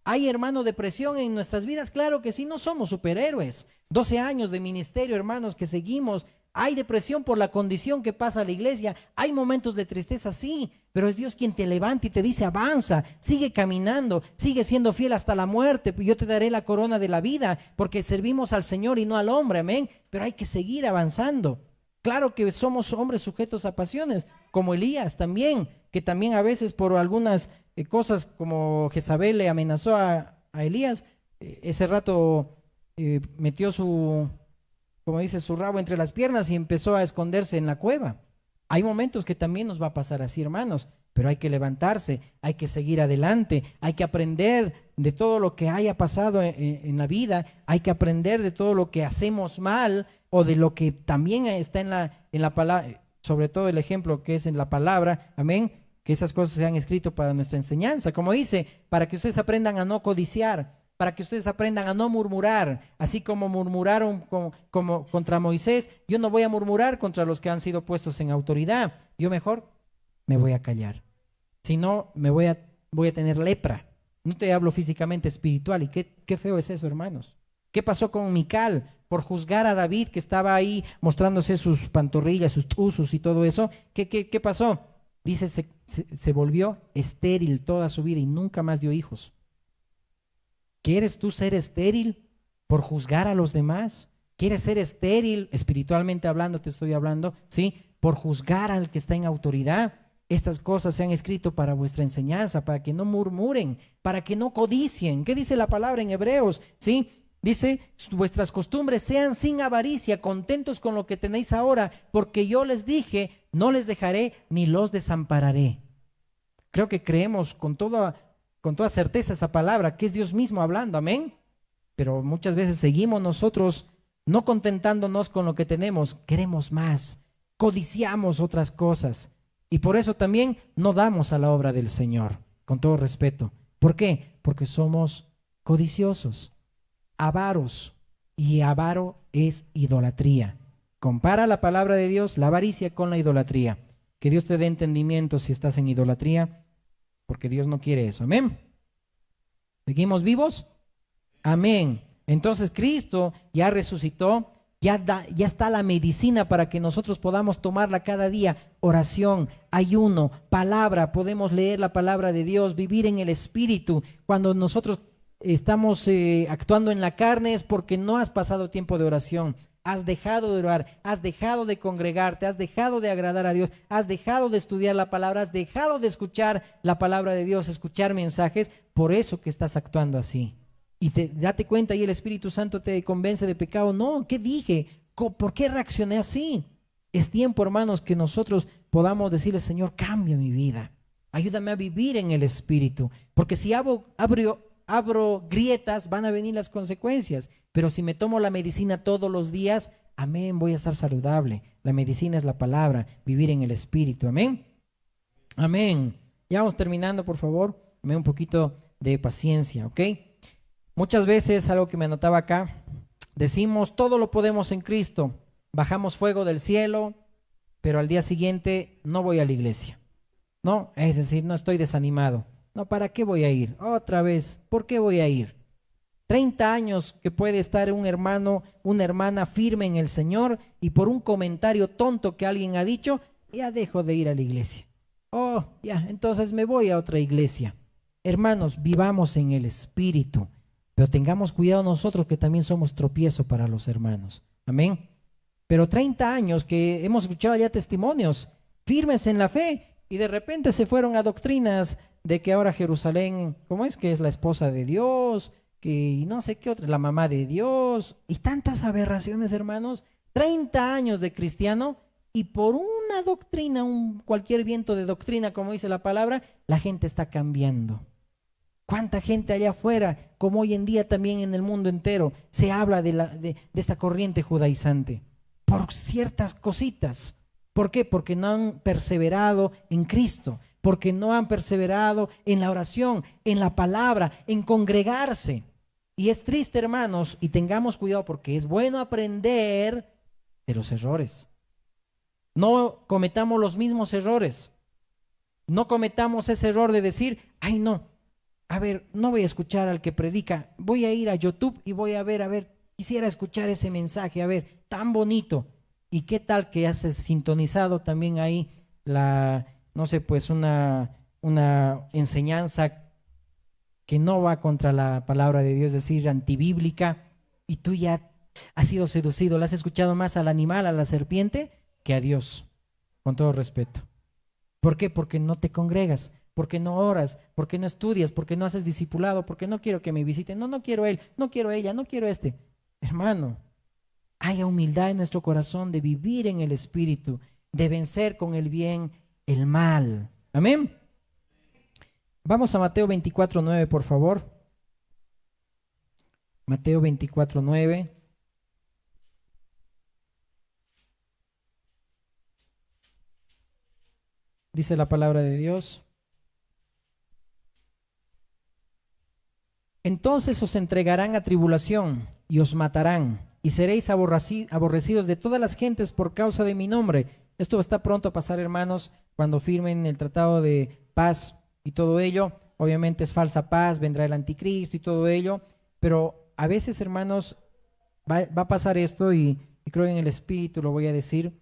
¿Hay, hermano, depresión en nuestras vidas? Claro que sí, no somos superhéroes. 12 años de ministerio, hermanos, que seguimos. Hay depresión por la condición que pasa a la iglesia. Hay momentos de tristeza, sí, pero es Dios quien te levanta y te dice, avanza, sigue caminando, sigue siendo fiel hasta la muerte. Yo te daré la corona de la vida, porque servimos al Señor y no al hombre, amén. Pero hay que seguir avanzando. Claro que somos hombres sujetos a pasiones, como Elías también, que también a veces por algunas cosas como Jezabel le amenazó a Elías, ese rato metió como dice, su rabo entre las piernas y empezó a esconderse en la cueva. Hay momentos que también nos va a pasar así, hermanos, pero hay que levantarse, hay que seguir adelante, hay que aprender de todo lo que haya pasado en la vida, hay que aprender de todo lo que hacemos mal o de lo que también está en la palabra, sobre todo el ejemplo que es en la palabra, amén, que esas cosas se han escrito para nuestra enseñanza, como dice, para que ustedes aprendan a no codiciar, para que ustedes aprendan a no murmurar, así como murmuraron como contra Moisés. Yo no voy a murmurar contra los que han sido puestos en autoridad, yo mejor me voy a callar, si no voy a tener lepra. No te hablo físicamente, espiritual, y qué feo es eso, hermanos. ¿Qué pasó con Mical por juzgar a David, que estaba ahí mostrándose sus pantorrillas, sus usos y todo eso? ¿Qué pasó? Dice, se volvió estéril toda su vida y nunca más dio hijos. ¿Quieres tú ser estéril por juzgar a los demás? ¿Quieres ser estéril, espiritualmente hablando, te estoy hablando, sí, por juzgar al que está en autoridad? Estas cosas se han escrito para vuestra enseñanza, para que no murmuren, para que no codicien. ¿Qué dice la palabra en Hebreos? Sí, dice, vuestras costumbres sean sin avaricia, contentos con lo que tenéis ahora, porque yo les dije, no les dejaré ni los desampararé. Creo que creemos con toda certeza esa palabra, que es Dios mismo hablando, amén. Pero muchas veces seguimos nosotros No contentándonos con lo que tenemos, queremos más, codiciamos otras cosas. Y por eso también no damos a la obra del Señor, con todo respeto. ¿Por qué? Porque somos codiciosos, avaros, y avaro es idolatría. Compara la palabra de Dios, la avaricia, con la idolatría. Que Dios te dé entendimiento si estás en idolatría, porque Dios no quiere eso. Amén. ¿Seguimos vivos? Amén. Entonces Cristo ya resucitó, ya está la medicina para que nosotros podamos tomarla cada día. Oración, ayuno, palabra, podemos leer la palabra de Dios, vivir en el Espíritu. Cuando nosotros estamos actuando en la carne es porque no has pasado tiempo de oración. Has dejado de orar, has dejado de congregarte, has dejado de agradar a Dios, has dejado de estudiar la palabra, has dejado de escuchar la palabra de Dios, escuchar mensajes, por eso que estás actuando así. Y date cuenta y el Espíritu Santo te convence de pecado. No, ¿qué dije? ¿Por qué reaccioné así? Es tiempo, hermanos, que nosotros podamos decirle, Señor, cambia mi vida. Ayúdame a vivir en el Espíritu. Porque si abro grietas, van a venir las consecuencias. Pero si me tomo la medicina todos los días, amén, voy a estar saludable. La medicina es la palabra, vivir en el Espíritu. Amén. Amén. Ya vamos terminando, por favor. Dame un poquito de paciencia, ¿ok? Muchas veces, algo que me anotaba acá, decimos todo lo podemos en Cristo, bajamos fuego del cielo, pero al día siguiente no voy a la iglesia. No, es decir, no estoy desanimado. No, ¿para qué voy a ir? Otra vez, ¿por qué voy a ir? 30 años que puede estar un hermano, una hermana firme en el Señor y por un comentario tonto que alguien ha dicho, ya dejo de ir a la iglesia. Oh, ya, entonces me voy a otra iglesia. Hermanos, vivamos en el Espíritu. Pero tengamos cuidado nosotros que también somos tropiezo para los hermanos. Amén. Pero 30 años que hemos escuchado ya testimonios firmes en la fe y de repente se fueron a doctrinas de que ahora Jerusalén, ¿cómo es? Que es la esposa de Dios, que no sé qué otra, la mamá de Dios y tantas aberraciones, hermanos. 30 años de cristiano y por una doctrina, cualquier viento de doctrina, como dice la palabra, la gente está cambiando. ¿Cuánta gente allá afuera, como hoy en día también en el mundo entero, se habla de esta corriente judaizante? Por ciertas cositas. ¿Por qué? Porque no han perseverado en Cristo, porque no han perseverado en la oración, en la palabra, en congregarse. Y es triste, hermanos, y tengamos cuidado porque es bueno aprender de los errores. No cometamos los mismos errores. No cometamos ese error de decir, ay no. A ver, no voy a escuchar al que predica, voy a ir a YouTube y voy a ver, quisiera escuchar ese mensaje, a ver, tan bonito. ¿Y qué tal que has sintonizado también ahí no sé, pues una enseñanza que no va contra la palabra de Dios, es decir, antibíblica, y tú ya has sido seducido, le has escuchado más al animal, a la serpiente, que a Dios, con todo respeto. ¿Por qué? Porque no te congregas. Porque no oras, porque no estudias, porque no haces discipulado, porque no quiero que me visiten, no quiero él, no quiero ella, no quiero este. Hermano, haya humildad en nuestro corazón de vivir en el Espíritu, de vencer con el bien el mal. Amén. Vamos a Mateo 24:9, por favor. Mateo 24:9. Dice la palabra de Dios. Entonces os entregarán a tribulación y os matarán y seréis aborrecidos de todas las gentes por causa de mi nombre. Esto está pronto a pasar, hermanos, cuando firmen el tratado de paz y todo ello. Obviamente es falsa paz, vendrá el anticristo y todo ello, pero a veces, hermanos, va a pasar esto y creo en el Espíritu lo voy a decir.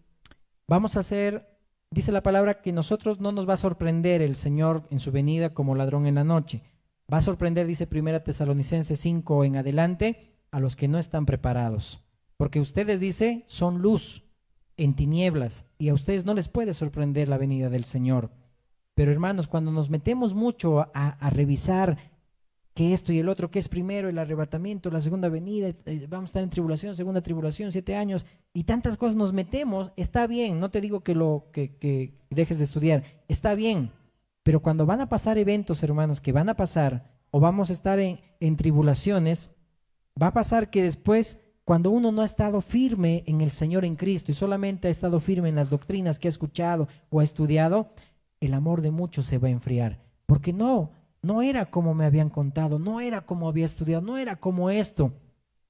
Vamos a hacer, dice la palabra, que nosotros no nos va a sorprender el Señor en su venida como ladrón en la noche. Va a sorprender, dice 1 Tesalonicenses 5 en adelante, a los que no están preparados. Porque ustedes, dice, son luz en tinieblas y a ustedes no les puede sorprender la venida del Señor. Pero hermanos, cuando nos metemos mucho a revisar que esto y el otro, que es primero el arrebatamiento, la segunda venida, vamos a estar en tribulación, segunda tribulación, 7 años y tantas cosas nos metemos, está bien, no te digo que dejes de estudiar, está bien. Pero cuando van a pasar eventos, hermanos, que van a pasar o vamos a estar en tribulaciones, va a pasar que después, Cuando uno no ha estado firme en el Señor en Cristo y solamente ha estado firme en las doctrinas que ha escuchado o ha estudiado, el amor de muchos se va a enfriar. Porque no era como me habían contado, no era como había estudiado, no era como esto.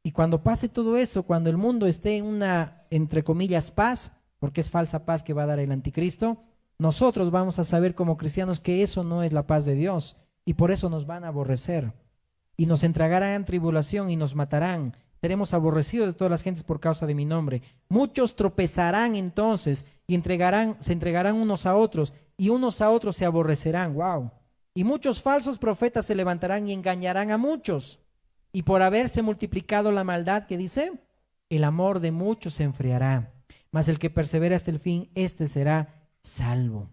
Y cuando pase todo eso, cuando el mundo esté en una, entre comillas, paz, porque es falsa paz que va a dar el anticristo, nosotros vamos a saber como cristianos que eso no es la paz de Dios y por eso nos van a aborrecer y nos entregarán tribulación y nos matarán. Seremos aborrecidos de todas las gentes por causa de mi nombre. Muchos tropezarán entonces y se entregarán unos a otros y unos a otros se aborrecerán. Wow. Y muchos falsos profetas se levantarán y engañarán a muchos. Y por haberse multiplicado la maldad, ¿qué dice? El amor de muchos se enfriará. Mas el que persevera hasta el fin, este será salvo.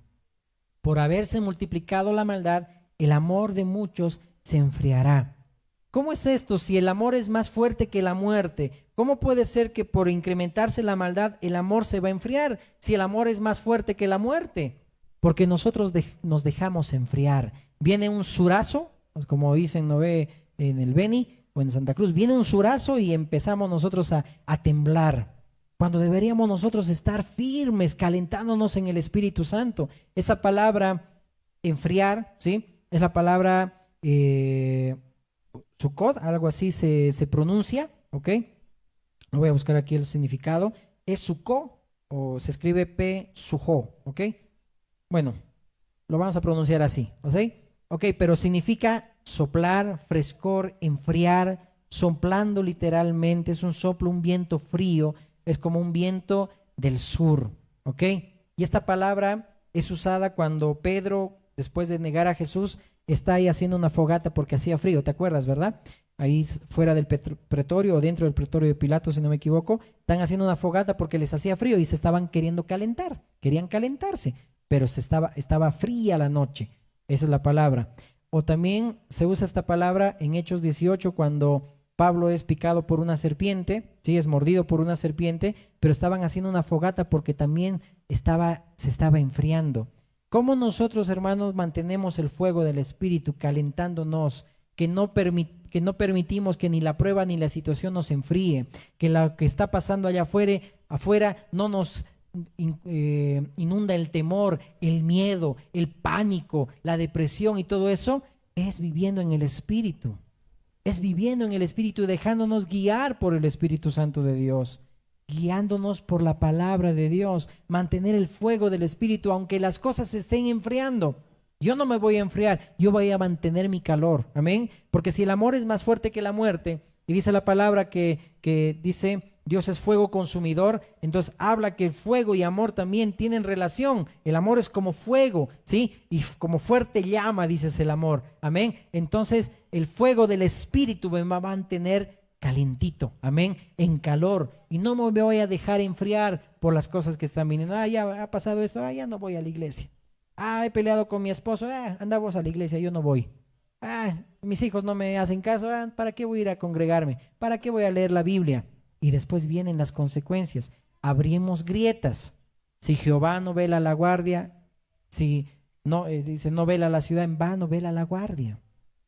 Por haberse multiplicado la maldad, el amor de muchos se enfriará. ¿Cómo es esto? Si el amor es más fuerte que la muerte, ¿cómo puede ser que por incrementarse la maldad el amor se va a enfriar? Si el amor es más fuerte que la muerte, porque nosotros nos dejamos enfriar. Viene un surazo, como dicen, no ve en el Beni o en Santa Cruz, viene un surazo y empezamos nosotros a temblar. Cuando deberíamos nosotros estar firmes, calentándonos en el Espíritu Santo. Esa palabra enfriar, ¿sí? Es la palabra Sukkot, algo así se pronuncia, ¿ok? Voy a buscar aquí el significado. Es Sukkot o se escribe P-Sujó, ¿ok? Bueno, lo vamos a pronunciar así, ¿ok? Ok, pero significa soplar, frescor, enfriar, soplando literalmente, es un soplo, un viento frío, es como un viento del sur, ¿ok? Y esta palabra es usada cuando Pedro, después de negar a Jesús, está ahí haciendo una fogata porque hacía frío, ¿te acuerdas, verdad? Ahí fuera del pretorio o dentro del pretorio de Pilato, si no me equivoco, están haciendo una fogata porque les hacía frío y se estaban queriendo calentar, querían calentarse, pero estaba fría la noche, esa es la palabra. O también se usa esta palabra en Hechos 18 cuando Pablo es picado por una serpiente, sí, es mordido por una serpiente, pero estaban haciendo una fogata porque también se estaba enfriando. ¿Cómo nosotros, hermanos, mantenemos el fuego del Espíritu calentándonos, que no permitimos que ni la prueba ni la situación nos enfríe, que lo que está pasando allá afuera no nos inunda el temor, el miedo, el pánico, la depresión y todo eso? Es viviendo en el Espíritu. Es viviendo en el Espíritu y dejándonos guiar por el Espíritu Santo de Dios, guiándonos por la palabra de Dios, mantener el fuego del Espíritu aunque las cosas se estén enfriando. Yo no me voy a enfriar, yo voy a mantener mi calor, amén, porque si el amor es más fuerte que la muerte, y dice la palabra que dice Dios es fuego consumidor, entonces habla que el fuego y amor también tienen relación. El amor es como fuego, ¿sí? Y como fuerte llama, dices el amor, amén. Entonces el fuego del Espíritu me va a mantener calientito, amén, en calor, y no me voy a dejar enfriar por las cosas que están viniendo. Ya ha pasado esto, ya no voy a la iglesia. He peleado con mi esposo, anda vos a la iglesia, yo no voy. Mis hijos no me hacen caso, ¿para qué voy a ir a congregarme? ¿Para qué voy a leer la Biblia? Y después vienen las consecuencias. Abrimos grietas. Si Jehová no vela la guardia, si no, dice no vela la ciudad, en vano vela la guardia.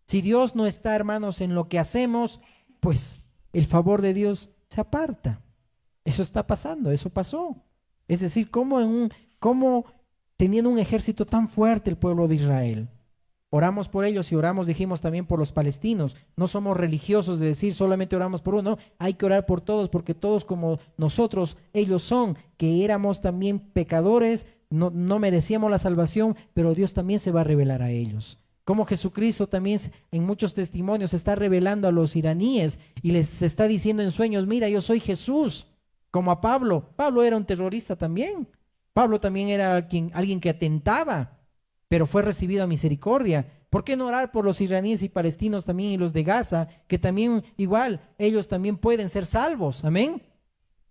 Si Dios no está, hermanos, en lo que hacemos, pues el favor de Dios se aparta. Eso está pasando, eso pasó. Es decir, cómo teniendo un ejército tan fuerte el pueblo de Israel, oramos por ellos y oramos, dijimos, también por los palestinos. No somos religiosos de decir solamente oramos por uno, hay que orar por todos porque todos como nosotros, ellos son, que éramos también pecadores, no merecíamos la salvación, pero Dios también se va a revelar a ellos. Como Jesucristo también en muchos testimonios se está revelando a los iraníes y les está diciendo en sueños, mira, yo soy Jesús, como a Pablo. Pablo era un terrorista también. Pablo también era alguien que atentaba, pero fue recibido a misericordia. ¿Por qué no orar por los iraníes y palestinos también y los de Gaza, que también igual, ellos también pueden ser salvos? Amén.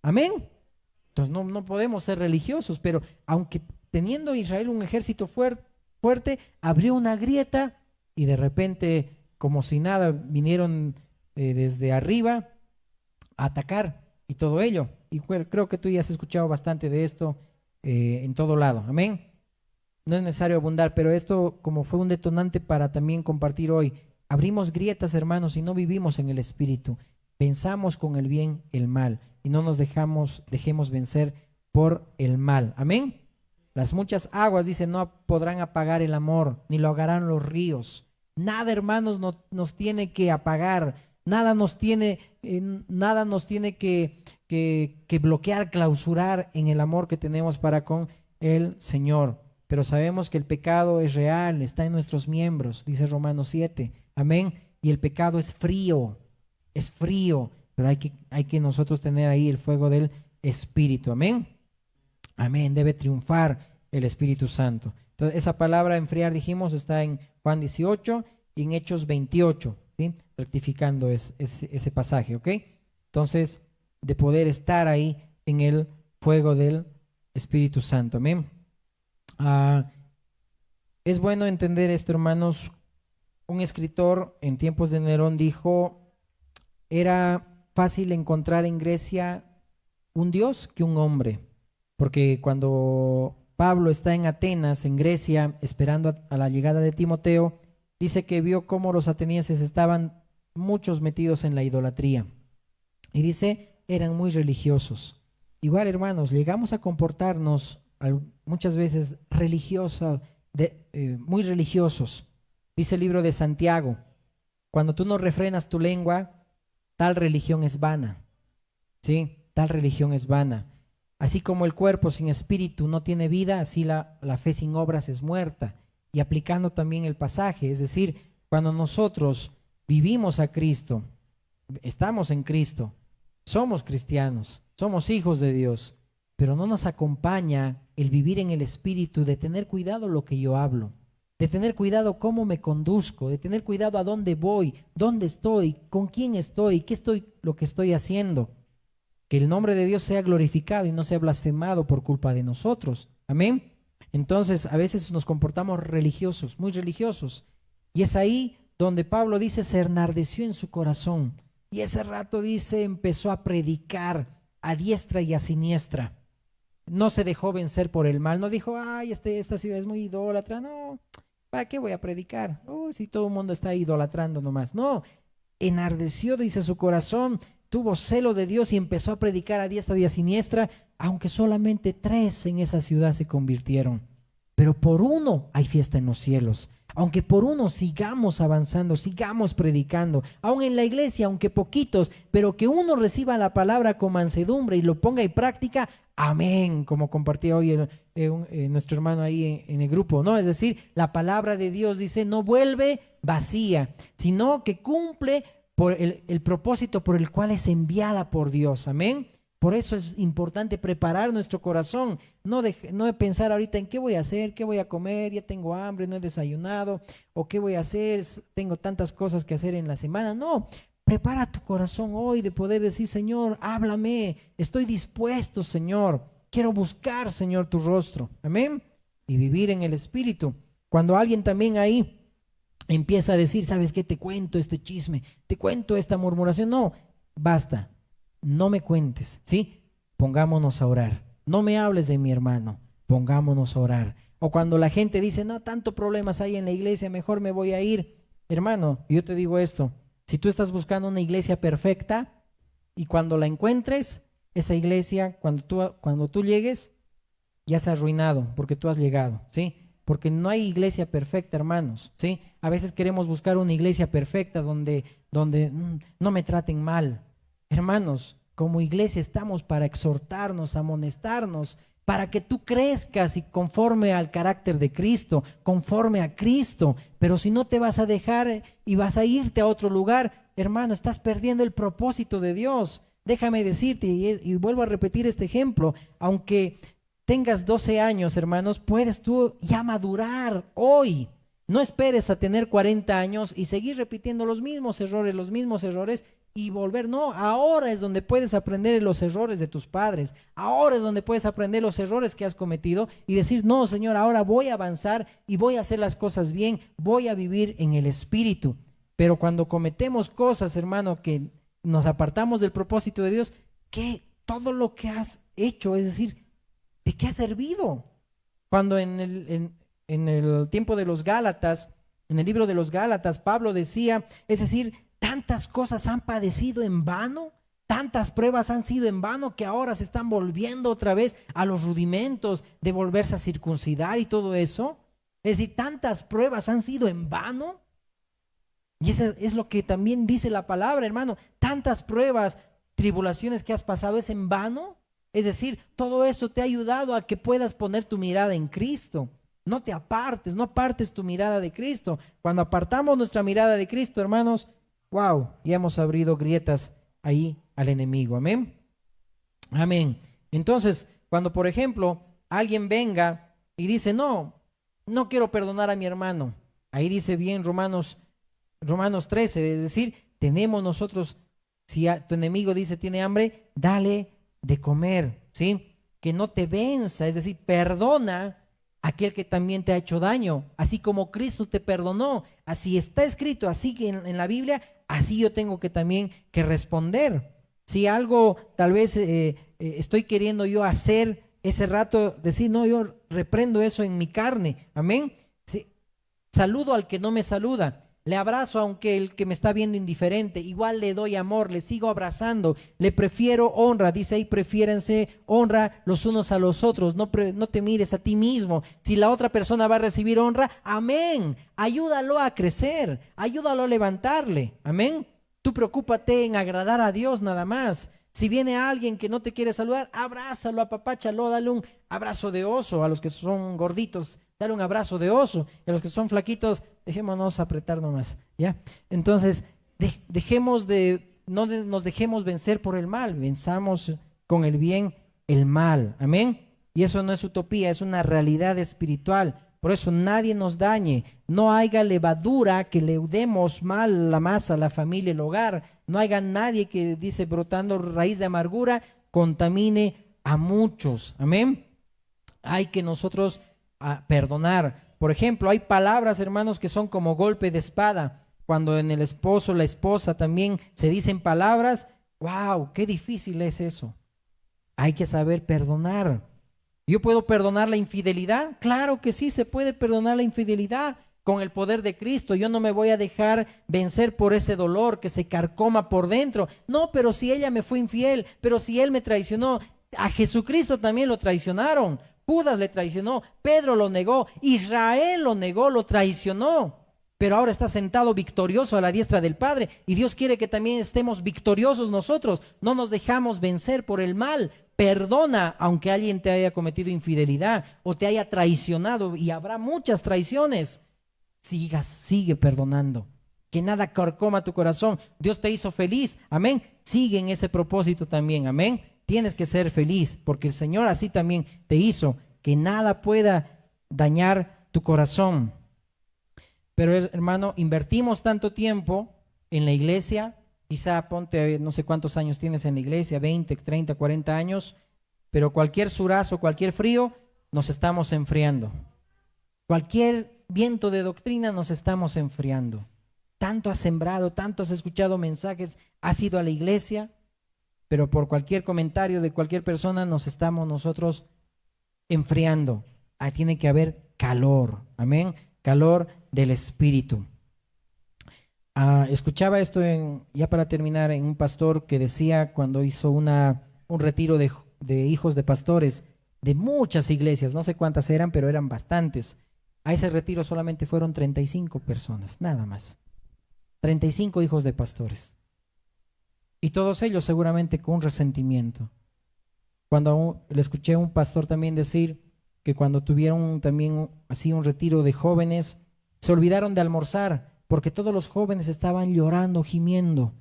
Amén. Entonces no podemos ser religiosos, pero aunque teniendo Israel un ejército fuerte, abrió una grieta y de repente, como si nada, vinieron desde arriba a atacar y todo ello. Y creo que tú ya has escuchado bastante de esto en todo lado. Amén. No es necesario abundar, pero esto como fue un detonante para también compartir hoy. Abrimos grietas, hermanos, y no vivimos en el Espíritu. venzamos con el bien el mal y no nos dejemos vencer por el mal. Amén. Las muchas aguas, dice, no podrán apagar el amor, ni lo ahogarán los ríos. Nada, hermanos, nos tiene que apagar, nada nos tiene que bloquear, clausurar en el amor que tenemos para con el Señor. Pero sabemos que el pecado es real, está en nuestros miembros, dice Romanos 7. Amén. Y el pecado es frío, pero hay que nosotros tener ahí el fuego del Espíritu. Amén. Amén. Debe triunfar el Espíritu Santo. Entonces, esa palabra enfriar, dijimos, está en Juan 18 y en Hechos 28, ¿sí? Rectificando ese pasaje, ¿ok? Entonces, de poder estar ahí en el fuego del Espíritu Santo. Amén. Es bueno entender esto, hermanos. Un escritor en tiempos de Nerón dijo, era fácil encontrar en Grecia un dios que un hombre, porque cuando Pablo está en Atenas, en Grecia, esperando a la llegada de Timoteo, dice que vio cómo los atenienses estaban muchos metidos en la idolatría. Y dice, eran muy religiosos. Igual, hermanos, llegamos a comportarnos muchas veces muy religiosos. Dice el libro de Santiago, cuando tú no refrenas tu lengua, tal religión es vana. ¿Sí? Tal religión es vana. Así como el cuerpo sin espíritu no tiene vida, así la fe sin obras es muerta. Y aplicando también el pasaje, es decir, cuando nosotros vivimos a Cristo, estamos en Cristo, somos cristianos, somos hijos de Dios, pero no nos acompaña el vivir en el espíritu, de tener cuidado lo que yo hablo, de tener cuidado cómo me conduzco, de tener cuidado a dónde voy, dónde estoy, con quién estoy, lo que estoy haciendo. Que el nombre de Dios sea glorificado y no sea blasfemado por culpa de nosotros. Amén. Entonces, a veces nos comportamos religiosos, muy religiosos. Y es ahí donde Pablo dice, se enardeció en su corazón. Y ese rato dice, empezó a predicar a diestra y a siniestra. No se dejó vencer por el mal. No dijo, ay, esta ciudad es muy idólatra. No, ¿para qué voy a predicar? Oh, si todo el mundo está idolatrando nomás. No, enardeció, dice, su corazón, tuvo celo de Dios y empezó a predicar a diestra y a siniestra, aunque solamente 3 en esa ciudad se convirtieron. Pero por uno hay fiesta en los cielos. Aunque por uno sigamos avanzando, sigamos predicando, aún en la iglesia, aunque poquitos, pero que uno reciba la palabra con mansedumbre y lo ponga en práctica, amén, como compartía hoy nuestro hermano ahí en el grupo, ¿no? Es decir, la palabra de Dios dice, no vuelve vacía, sino que cumple por el propósito por el cual es enviada por Dios, amén. Por eso es importante preparar nuestro corazón, no de pensar ahorita en qué voy a hacer, qué voy a comer, ya tengo hambre, no he desayunado, o qué voy a hacer, tengo tantas cosas que hacer en la semana. No, prepara tu corazón hoy de poder decir, Señor, háblame, estoy dispuesto, Señor, quiero buscar, Señor, tu rostro, amén, y vivir en el Espíritu. Cuando alguien también ahí empieza a decir, ¿sabes qué? Te cuento este chisme, te cuento esta murmuración, no, basta. No me cuentes, ¿sí? Pongámonos a orar. No me hables de mi hermano, pongámonos a orar. O cuando la gente dice, no, tanto problemas hay en la iglesia, mejor me voy a ir. Hermano, yo te digo esto, si tú estás buscando una iglesia perfecta y cuando la encuentres, esa iglesia, cuando tú llegues, ya se ha arruinado porque tú has llegado, ¿sí? Porque no hay iglesia perfecta, hermanos, ¿sí? A veces queremos buscar una iglesia perfecta donde no me traten mal. Hermanos, como iglesia estamos para exhortarnos, amonestarnos, para que tú crezcas y conforme al carácter de Cristo, conforme a Cristo. Pero si no te vas a dejar y vas a irte a otro lugar, hermano, estás perdiendo el propósito de Dios. Déjame decirte, y vuelvo a repetir este ejemplo, aunque tengas 12 años, hermanos, puedes tú ya madurar hoy. No esperes a tener 40 años y seguir repitiendo los mismos errores y volver. No, ahora es donde puedes aprender los errores de tus padres. Ahora es donde puedes aprender los errores que has cometido y decir, no, Señor, ahora voy a avanzar y voy a hacer las cosas bien, voy a vivir en el Espíritu. Pero cuando cometemos cosas, hermano, que nos apartamos del propósito de Dios, que todo lo que has hecho, es decir, ¿de qué ha servido? Cuando en el tiempo de los Gálatas, en el libro de los Gálatas, Pablo decía, es decir, tantas cosas han padecido en vano, tantas pruebas han sido en vano que ahora se están volviendo otra vez a los rudimentos de volverse a circuncidar y todo eso. Es decir, tantas pruebas han sido en vano. Y eso es lo que también dice la palabra, hermano. Tantas pruebas, tribulaciones que has pasado, ¿es en vano? Es decir, todo eso te ha ayudado a que puedas poner tu mirada en Cristo. No te apartes, no apartes tu mirada de Cristo. Cuando apartamos nuestra mirada de Cristo, hermanos, wow, ya hemos abrido grietas ahí al enemigo. Amén. Amén. Entonces, cuando por ejemplo alguien venga y dice, no quiero perdonar a mi hermano. Ahí dice bien Romanos 13, es decir, tenemos nosotros, si tu enemigo dice tiene hambre, dale de comer, ¿sí? Que no te venza, es decir, perdona a aquel que también te ha hecho daño, así como Cristo te perdonó, así está escrito, así que en la Biblia, así yo tengo que también que responder. Si algo tal vez estoy queriendo yo hacer ese rato, decir, no, yo reprendo eso en mi carne, amén. Sí. Saludo al que no me saluda. Le abrazo aunque el que me está viendo indiferente, igual le doy amor, le sigo abrazando, le prefiero honra, dice ahí, prefiérense honra los unos a los otros, no te mires a ti mismo. Si la otra persona va a recibir honra, amén, ayúdalo a crecer, ayúdalo a levantarle, amén. Tú preocúpate en agradar a Dios nada más. Si viene alguien que no te quiere saludar, abrázalo, apapáchalo, dale un abrazo de oso. A los que son gorditos, dale un abrazo de oso. Y a los que son flaquitos, dejémonos apretar nomás, ¿ya? Entonces, no nos dejemos vencer por el mal, venzamos con el bien el mal, amén. Y eso no es utopía, es una realidad espiritual. Por eso nadie nos dañe, no haya levadura que leudemos mal la masa, la familia, el hogar. No haya nadie que dice brotando raíz de amargura, contamine a muchos. Amén. Hay que nosotros perdonar. Por ejemplo, hay palabras, hermanos, que son como golpe de espada. Cuando en el esposo, la esposa también se dicen palabras, wow, qué difícil es eso. Hay que saber perdonar. ¿Yo puedo perdonar la infidelidad? Claro que sí, se puede perdonar la infidelidad con el poder de Cristo. Yo no me voy a dejar vencer por ese dolor que se carcoma por dentro. No, pero si ella me fue infiel, pero si él me traicionó, a Jesucristo también lo traicionaron. Judas le traicionó, Pedro lo negó, Israel lo negó, lo traicionó. Pero ahora está sentado victorioso a la diestra del Padre y Dios quiere que también estemos victoriosos nosotros. No nos dejamos vencer por el mal. Perdona aunque alguien te haya cometido infidelidad o te haya traicionado, y habrá muchas traiciones. Sigue perdonando. Que nada carcoma tu corazón. Dios te hizo feliz, amén. Sigue en ese propósito también, amén. Tienes que ser feliz porque el Señor así también te hizo, que nada pueda dañar tu corazón. Pero hermano, invertimos tanto tiempo en la iglesia, quizá ponte, no sé cuántos años tienes en la iglesia, 20, 30, 40 años, pero cualquier surazo, cualquier frío, nos estamos enfriando. Cualquier viento de doctrina nos estamos enfriando. Tanto has sembrado, tanto has escuchado mensajes, has ido a la iglesia, pero por cualquier comentario de cualquier persona nos estamos nosotros enfriando. Ahí tiene que haber calor, amén, calor del Espíritu. Escuchaba esto ya para terminar, en un pastor que decía cuando hizo un retiro de hijos de pastores de muchas iglesias, no sé cuántas eran, pero eran bastantes. A ese retiro solamente fueron 35 personas, nada más. 35 hijos de pastores. Y todos ellos seguramente con un resentimiento. Cuando le escuché a un pastor también decir que cuando tuvieron también así un retiro de jóvenes, se olvidaron de almorzar porque todos los jóvenes estaban llorando, gimiendo.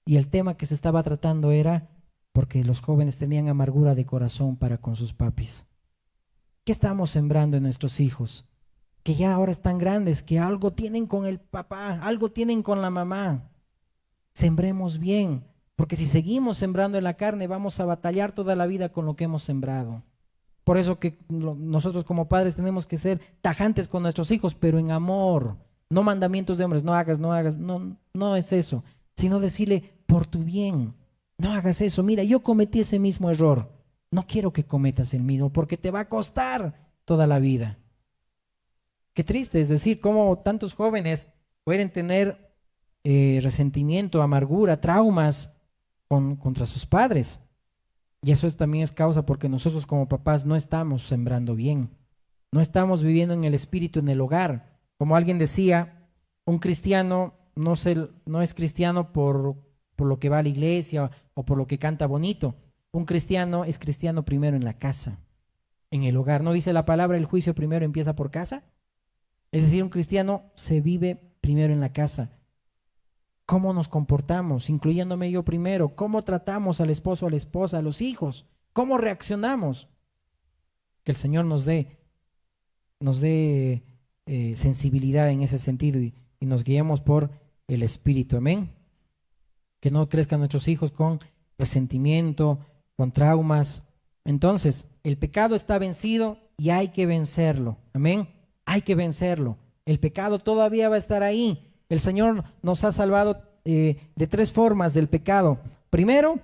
Y el tema que se estaba tratando era porque los jóvenes tenían amargura de corazón para con sus papis. ¿Qué estamos sembrando en nuestros hijos? Que ya ahora están grandes, que algo tienen con el papá, algo tienen con la mamá. Sembremos bien, porque si seguimos sembrando en la carne, vamos a batallar toda la vida con lo que hemos sembrado. Por eso que nosotros como padres tenemos que ser tajantes con nuestros hijos, pero en amor, no mandamientos de hombres, no hagas, no es eso, sino decirle por tu bien, no hagas eso. Mira, yo cometí ese mismo error, no quiero que cometas el mismo, porque te va a costar toda la vida. Qué triste es decir, cómo tantos jóvenes pueden tener resentimiento, amargura, traumas contra sus padres. Y eso también es causa porque nosotros como papás no estamos sembrando bien, no estamos viviendo en el espíritu en el hogar. Como alguien decía, un cristiano no es cristiano por lo que va a la iglesia o por lo que canta bonito. Un cristiano es cristiano primero en la casa, en el hogar. ¿No dice la palabra, el juicio primero empieza por casa? Es decir, un cristiano se vive primero en la casa. ¿Cómo nos comportamos? Incluyéndome yo primero. ¿Cómo tratamos al esposo, a la esposa, a los hijos? ¿Cómo reaccionamos? Que el Señor nos dé sensibilidad en ese sentido y nos guiemos por el Espíritu. Amén. Que no crezcan nuestros hijos con resentimiento, con traumas. Entonces, el pecado está vencido y hay que vencerlo. Amén. Hay que vencerlo. El pecado todavía va a estar ahí. El Señor nos ha salvado de tres formas del pecado. Primero,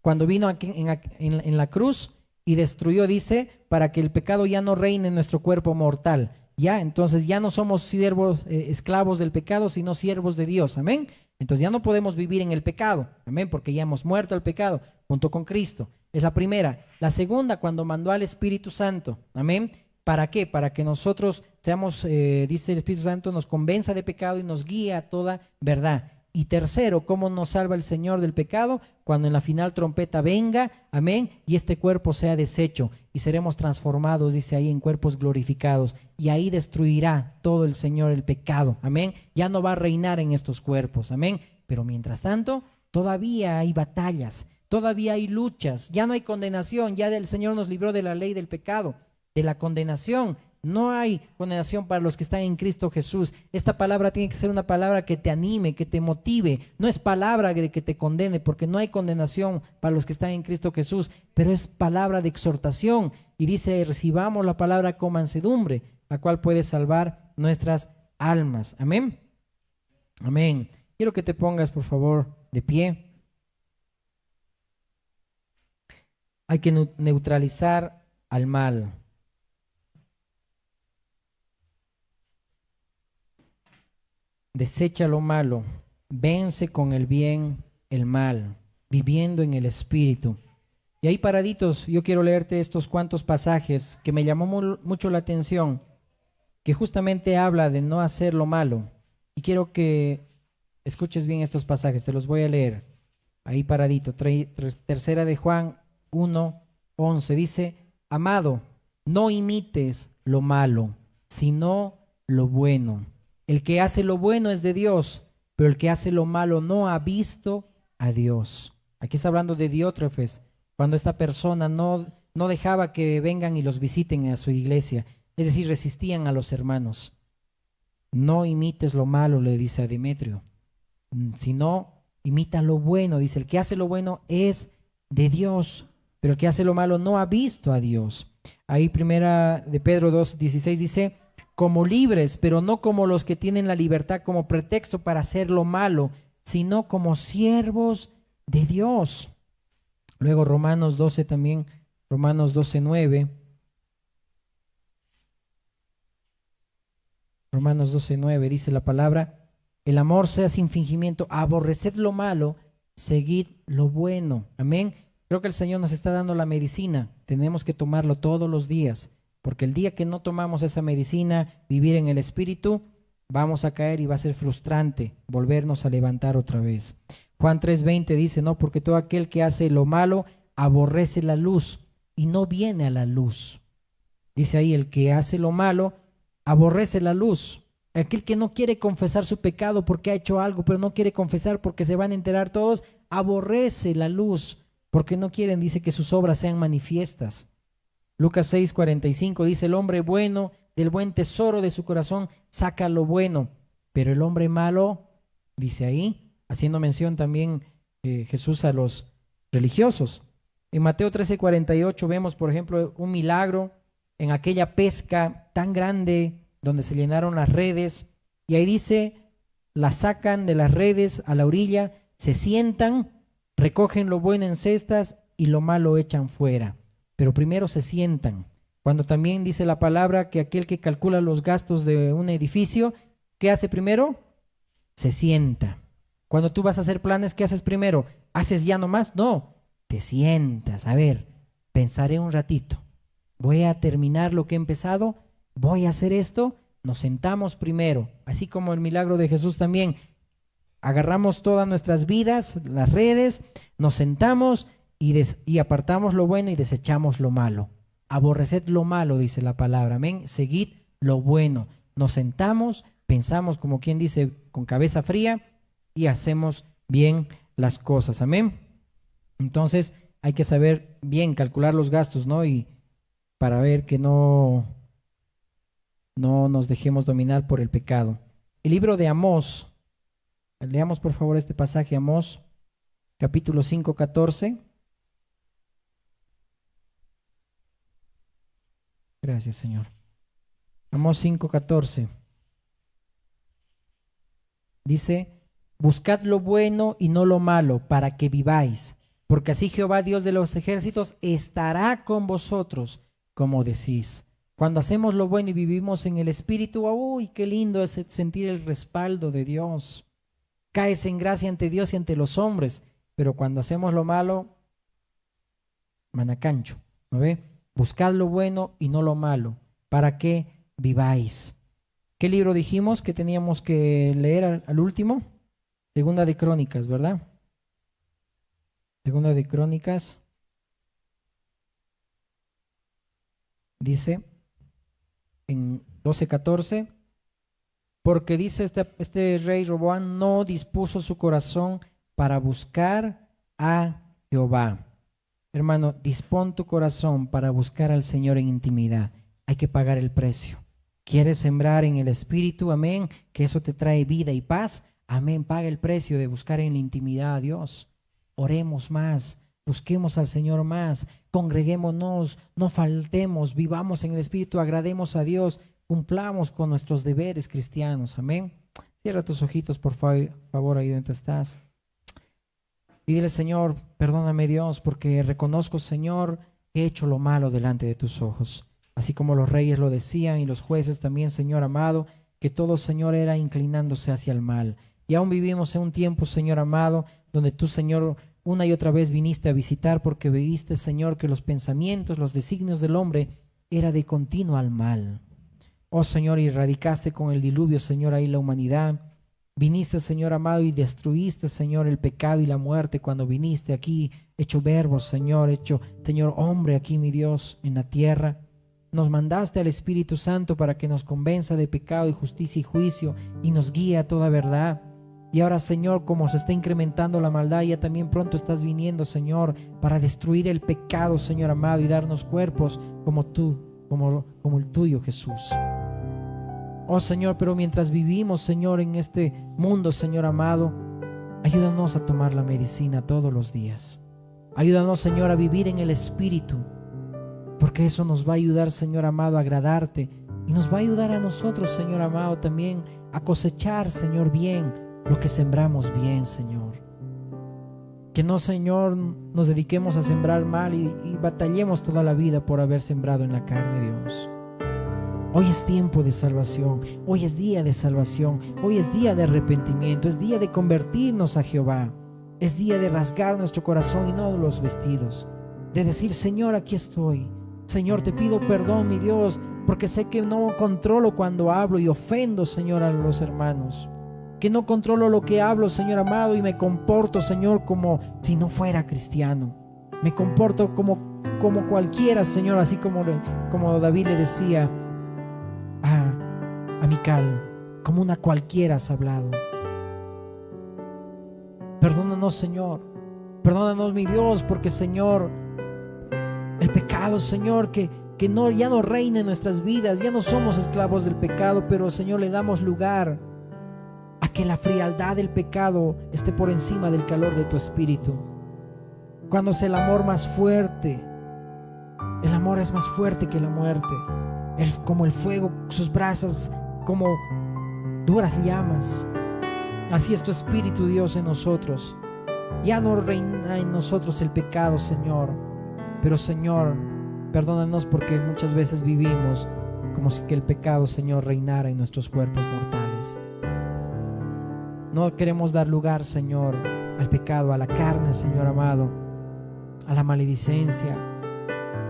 cuando vino aquí en la cruz y destruyó, dice, para que el pecado ya no reine en nuestro cuerpo mortal. Ya, entonces ya no somos siervos, esclavos del pecado, sino siervos de Dios. Amén. Entonces ya no podemos vivir en el pecado. Amén, porque ya hemos muerto al pecado junto con Cristo. Es la primera. La segunda, cuando mandó al Espíritu Santo. Amén. ¿Para qué? Para que nosotros seamos, dice el Espíritu Santo, nos convenza de pecado y nos guíe a toda verdad. Y tercero, ¿cómo nos salva el Señor del pecado? Cuando en la final trompeta venga, amén, y este cuerpo sea deshecho y seremos transformados, dice ahí, en cuerpos glorificados. Y ahí destruirá todo el Señor el pecado, amén. Ya no va a reinar en estos cuerpos, amén. Pero mientras tanto, todavía hay batallas, todavía hay luchas, ya no hay condenación, ya el Señor nos libró de la ley del pecado, de la condenación. No hay condenación para los que están en Cristo Jesús. Esta palabra tiene que ser una palabra que te anime, que te motive. No es palabra de que te condene, porque no hay condenación para los que están en Cristo Jesús, pero es palabra de exhortación. Y dice, recibamos la palabra con mansedumbre, la cual puede salvar nuestras almas. Amén. Amén. Quiero que te pongas, por favor, de pie. Hay que neutralizar al mal. Desecha lo malo, vence con el bien el mal, viviendo en el Espíritu. Y ahí paraditos, yo quiero leerte estos cuantos pasajes que me llamó mucho la atención, que justamente habla de no hacer lo malo. Y quiero que escuches bien estos pasajes, te los voy a leer. Ahí paradito, tercera de Juan 1:11, dice, amado, no imites lo malo, sino lo bueno. El que hace lo bueno es de Dios, pero el que hace lo malo no ha visto a Dios. Aquí está hablando de Diótrefes, cuando esta persona no dejaba que vengan y los visiten a su iglesia, es decir, resistían a los hermanos. No imites lo malo, le dice a Demetrio, sino imita lo bueno. Dice, el que hace lo bueno es de Dios, pero el que hace lo malo no ha visto a Dios. Ahí primera de Pedro 2:16 dice, como libres, pero no como los que tienen la libertad como pretexto para hacer lo malo, sino como siervos de Dios. Luego Romanos 12 también, Romanos 12:9. Romanos 12:9 dice la palabra, el amor sea sin fingimiento, aborreced lo malo, seguid lo bueno. Amén. Creo que el Señor nos está dando la medicina, tenemos que tomarlo todos los días. Porque el día que no tomamos esa medicina, vivir en el Espíritu, vamos a caer y va a ser frustrante volvernos a levantar otra vez. Juan 3:20 dice, no, porque todo aquel que hace lo malo aborrece la luz y no viene a la luz. Dice ahí, el que hace lo malo aborrece la luz. Aquel que no quiere confesar su pecado porque ha hecho algo, pero no quiere confesar porque se van a enterar todos, aborrece la luz porque no quieren, dice, que sus obras sean manifiestas. Lucas 6:45 dice, el hombre bueno del buen tesoro de su corazón saca lo bueno, pero el hombre malo, dice ahí, haciendo mención también Jesús a los religiosos. En Mateo 13:48 vemos, por ejemplo, un milagro en aquella pesca tan grande donde se llenaron las redes, y ahí dice, la sacan de las redes a la orilla, se sientan, recogen lo bueno en cestas y lo malo echan fuera. Pero primero se sientan. Cuando también dice la palabra que aquel que calcula los gastos de un edificio, ¿qué hace primero? se sienta. Cuando tú vas a hacer planes, ¿qué haces primero? ¿Haces ya nomás? No, te sientas. A ver, pensaré un ratito. Voy a terminar lo que he empezado. Voy a hacer esto. Nos sentamos primero. Así como el milagro de Jesús también. Agarramos todas nuestras vidas, las redes, nos sentamos y apartamos lo bueno y desechamos lo malo. Aborreced lo malo, dice la palabra. Amén. Seguid lo bueno. Nos sentamos, pensamos, como quien dice, con cabeza fría y hacemos bien las cosas. Amén. Entonces hay que saber bien calcular los gastos, ¿no? Y para ver que no nos dejemos dominar por el pecado. El libro de Amós, leamos por favor este pasaje, Amós, capítulo 5, 14. Gracias, Señor. Amós 5, 14. Dice, buscad lo bueno y no lo malo, para que viváis, porque así Jehová, Dios de los ejércitos, estará con vosotros, como decís. Cuando hacemos lo bueno y vivimos en el Espíritu, ¡uy, qué lindo es sentir el respaldo de Dios! Caes en gracia ante Dios y ante los hombres, pero cuando hacemos lo malo, manacancho, ¿no ve? Buscad lo bueno y no lo malo, para que viváis. ¿Qué libro dijimos que teníamos que leer al último? Segunda de Crónicas, ¿verdad? Segunda de Crónicas. Dice en 12:14, porque dice este rey Roboam no dispuso su corazón para buscar a Jehová. Hermano, dispón tu corazón para buscar al Señor en intimidad. Hay que pagar el precio. ¿Quieres sembrar en el Espíritu? Amén. Que eso te trae vida y paz. Amén. Paga el precio de buscar en la intimidad a Dios. Oremos más. Busquemos al Señor más. Congreguémonos. No faltemos. Vivamos en el Espíritu. Agrademos a Dios. Cumplamos con nuestros deberes cristianos. Amén. Cierra tus ojitos, por favor, ahí donde estás. Y dile, Señor, perdóname, Dios, porque reconozco, Señor, que he hecho lo malo delante de tus ojos. Así como los reyes lo decían y los jueces también, Señor amado, que todo, Señor, era inclinándose hacia el mal. Y aún vivimos en un tiempo, Señor amado, donde tú, Señor, una y otra vez viniste a visitar porque viste, Señor, que los pensamientos, los designios del hombre era de continuo al mal. Oh, Señor, y erradicaste con el diluvio, Señor, ahí la humanidad. Viniste, Señor amado, y destruiste, Señor, el pecado y la muerte cuando viniste aquí, hecho verbo, Señor, hecho, Señor, hombre aquí, mi Dios, en la tierra. Nos mandaste al Espíritu Santo para que nos convenza de pecado y justicia y juicio y nos guíe a toda verdad. Y ahora, Señor, como se está incrementando la maldad, ya también pronto estás viniendo, Señor, para destruir el pecado, Señor amado, y darnos cuerpos como tú, como el tuyo, Jesús. Oh, Señor, pero mientras vivimos, Señor, en este mundo, Señor amado, ayúdanos a tomar la medicina todos los días. Ayúdanos, Señor, a vivir en el Espíritu, porque eso nos va a ayudar, Señor amado, a agradarte y nos va a ayudar a nosotros, Señor amado, también a cosechar, Señor, bien lo que sembramos bien, Señor. Que no, Señor, nos dediquemos a sembrar mal y batallemos toda la vida por haber sembrado en la carne, Dios. Hoy es tiempo de salvación, hoy es día de salvación, hoy es día de arrepentimiento, es día de convertirnos a Jehová, es día de rasgar nuestro corazón y no los vestidos, de decir, Señor, aquí estoy. Señor, te pido perdón, mi Dios, porque sé que no controlo cuando hablo y ofendo, Señor, a los hermanos. Que no controlo lo que hablo, Señor amado, y me comporto, Señor, como si no fuera cristiano. Me comporto como cualquiera, Señor, así como David le decía a Mical, como una cualquiera has hablado. Perdónanos, Señor. Perdónanos, mi Dios, porque, Señor, el pecado, Señor, que ya no reina en nuestras vidas. Ya no somos esclavos del pecado, pero, Señor, le damos lugar a que la frialdad del pecado esté por encima del calor de tu Espíritu. Cuando es el amor más fuerte, el amor es más fuerte que la muerte. Como el fuego, sus brasas como duras llamas. Así es tu Espíritu, Dios, en nosotros. Ya no reina en nosotros el pecado, Señor. Pero, Señor, perdónanos porque muchas veces vivimos como si que el pecado, Señor, reinara en nuestros cuerpos mortales. No queremos dar lugar, Señor, al pecado, a la carne, Señor amado, a la maledicencia.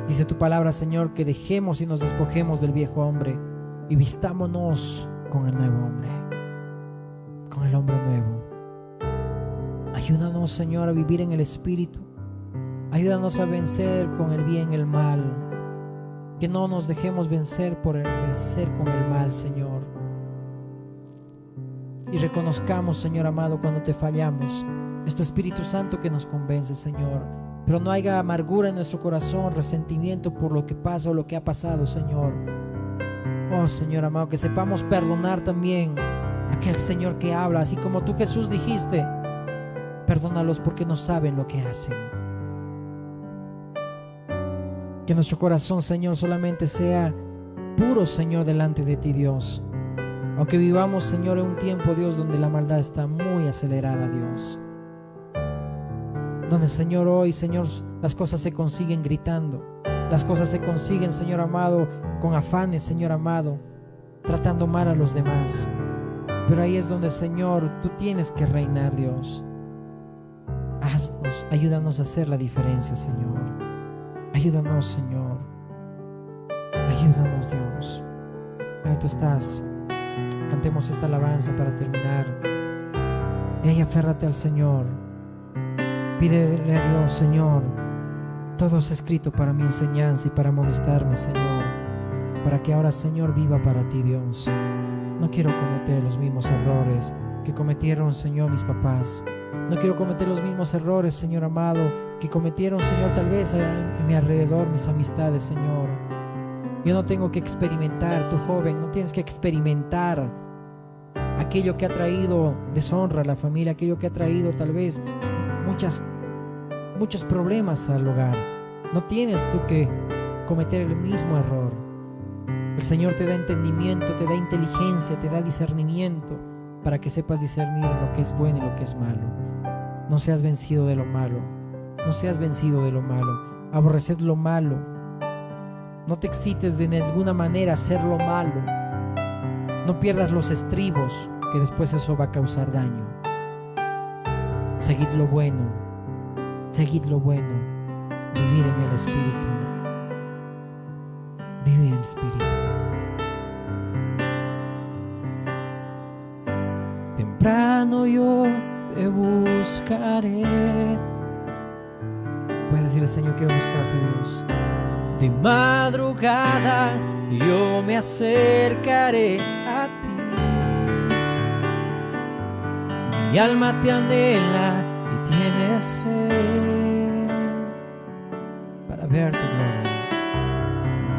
Dice tu palabra, Señor, que dejemos y nos despojemos del viejo hombre y vistámonos con el nuevo hombre, con el hombre nuevo. Ayúdanos, Señor, a vivir en el Espíritu. Ayúdanos a vencer con el bien el mal. Que no nos dejemos vencer con el mal, Señor. Y reconozcamos, Señor amado, cuando te fallamos. Es tu Espíritu Santo que nos convence, Señor. Pero no haya amargura en nuestro corazón, resentimiento por lo que pasa o lo que ha pasado, Señor. Oh, Señor amado, que sepamos perdonar también a aquel Señor que habla, así como tú, Jesús, dijiste: perdónalos porque no saben lo que hacen. Que nuestro corazón, Señor, solamente sea puro, Señor, delante de ti, Dios. Aunque vivamos, Señor, en un tiempo, Dios, donde la maldad está muy acelerada, Dios. Donde, Señor, hoy, Señor, las cosas se consiguen gritando. Las cosas se consiguen, Señor amado, con afanes, Señor amado, tratando mal a los demás. Pero ahí es donde, Señor, tú tienes que reinar, Dios. Haznos, ayúdanos a hacer la diferencia, Señor. Ayúdanos, Señor. Ayúdanos, Dios. Ahí tú estás. Cantemos esta alabanza para terminar. Y aférrate al Señor. Pídele a Dios: Señor, todo es escrito para mi enseñanza y para amonestarme, Señor, para que ahora, Señor, viva para ti, Dios. No quiero cometer los mismos errores que cometieron, Señor, mis papás. No quiero cometer los mismos errores, Señor amado, que cometieron, Señor, tal vez a mi alrededor, mis amistades, Señor. Yo no tengo que experimentar, tú joven, no tienes que experimentar aquello que ha traído deshonra a la familia, aquello que ha traído tal vez muchos problemas al hogar. No tienes tú que cometer el mismo error. El Señor te da entendimiento, te da inteligencia, te da discernimiento para que sepas discernir lo que es bueno y lo que es malo. No seas vencido de lo malo. No seas vencido de lo malo. Aborreced lo malo. No te excites de ninguna manera a hacer lo malo. No pierdas los estribos, que después eso va a causar daño. Seguid lo bueno. Seguid lo bueno. Vivir en el Espíritu. Vivir en el Espíritu. Temprano yo te buscaré. Puedes decirle: Señor, quiero buscarte, Dios. De madrugada yo me acercaré a ti. Mi alma te anhela y tiene sed para ver tu gloria,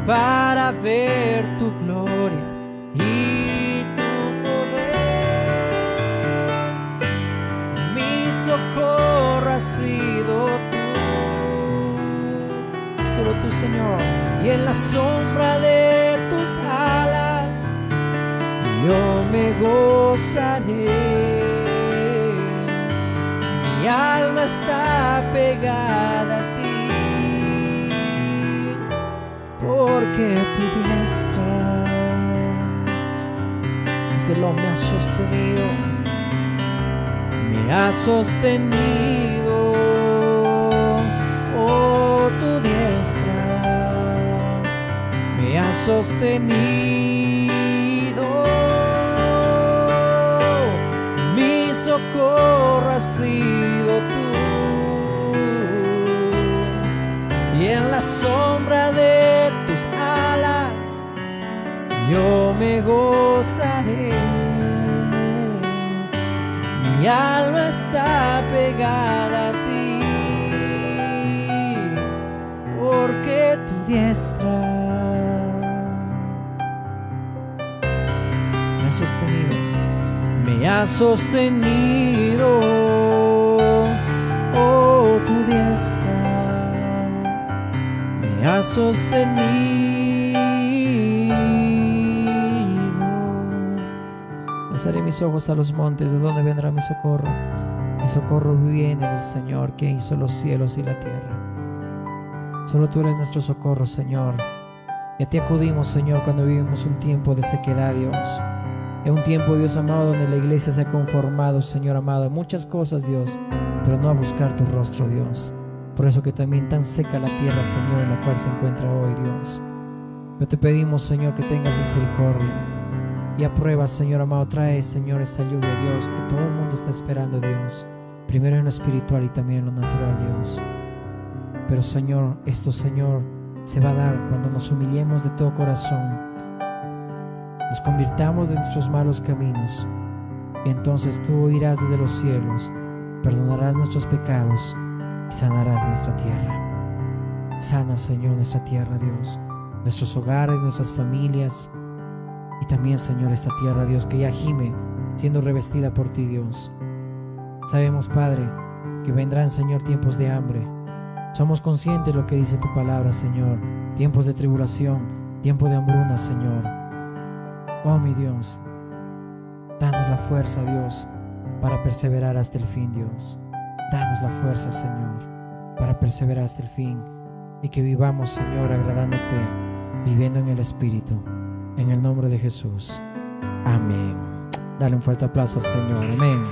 para ver tu gloria y tu poder. Mi socorro ha sido solo tú, Señor, y en la sombra de tus alas yo me gozaré. Mi alma está pegada a ti, porque tu diestra, díselo, me ha sostenido, me ha sostenido. Tu diestra me ha sostenido. Mi socorro ha sido tú, y en la sombra de tus alas yo me gozaré. Mi alma está pegada a ti, porque tu diestra me ha sostenido, me ha sostenido. Oh, tu diestra me ha sostenido. Alzaré mis ojos a los montes, ¿de dónde vendrá mi socorro? Mi socorro viene del Señor, que hizo los cielos y la tierra. Solo tú eres nuestro socorro, Señor. Y a ti acudimos, Señor, cuando vivimos un tiempo de sequedad, Dios. Es un tiempo, Dios amado, donde la iglesia se ha conformado, Señor amado, a muchas cosas, Dios, pero no a buscar tu rostro, Dios. Por eso que también tan seca la tierra, Señor, en la cual se encuentra hoy, Dios. Pero te pedimos, Señor, que tengas misericordia y aprueba, Señor amado, trae, Señor, esa lluvia, Dios, que todo el mundo está esperando, Dios. Primero en lo espiritual y también en lo natural, Dios. Pero, Señor, esto, Señor, se va a dar cuando nos humillemos de todo corazón, nos convirtamos de nuestros malos caminos, y entonces tú oirás desde los cielos, perdonarás nuestros pecados y sanarás nuestra tierra. Sana, Señor, nuestra tierra, Dios, nuestros hogares, nuestras familias, y también, Señor, esta tierra, Dios, que ya gime siendo revestida por ti, Dios. Sabemos, Padre, que vendrán, Señor, tiempos de hambre. Somos conscientes de lo que dice tu palabra, Señor. Tiempos de tribulación, tiempo de hambruna, Señor. Oh, mi Dios, danos la fuerza, Dios, para perseverar hasta el fin, Dios. Danos la fuerza, Señor, para perseverar hasta el fin y que vivamos, Señor, agradándote, viviendo en el Espíritu. En el nombre de Jesús. Amén. Dale un fuerte aplauso al Señor. Amén.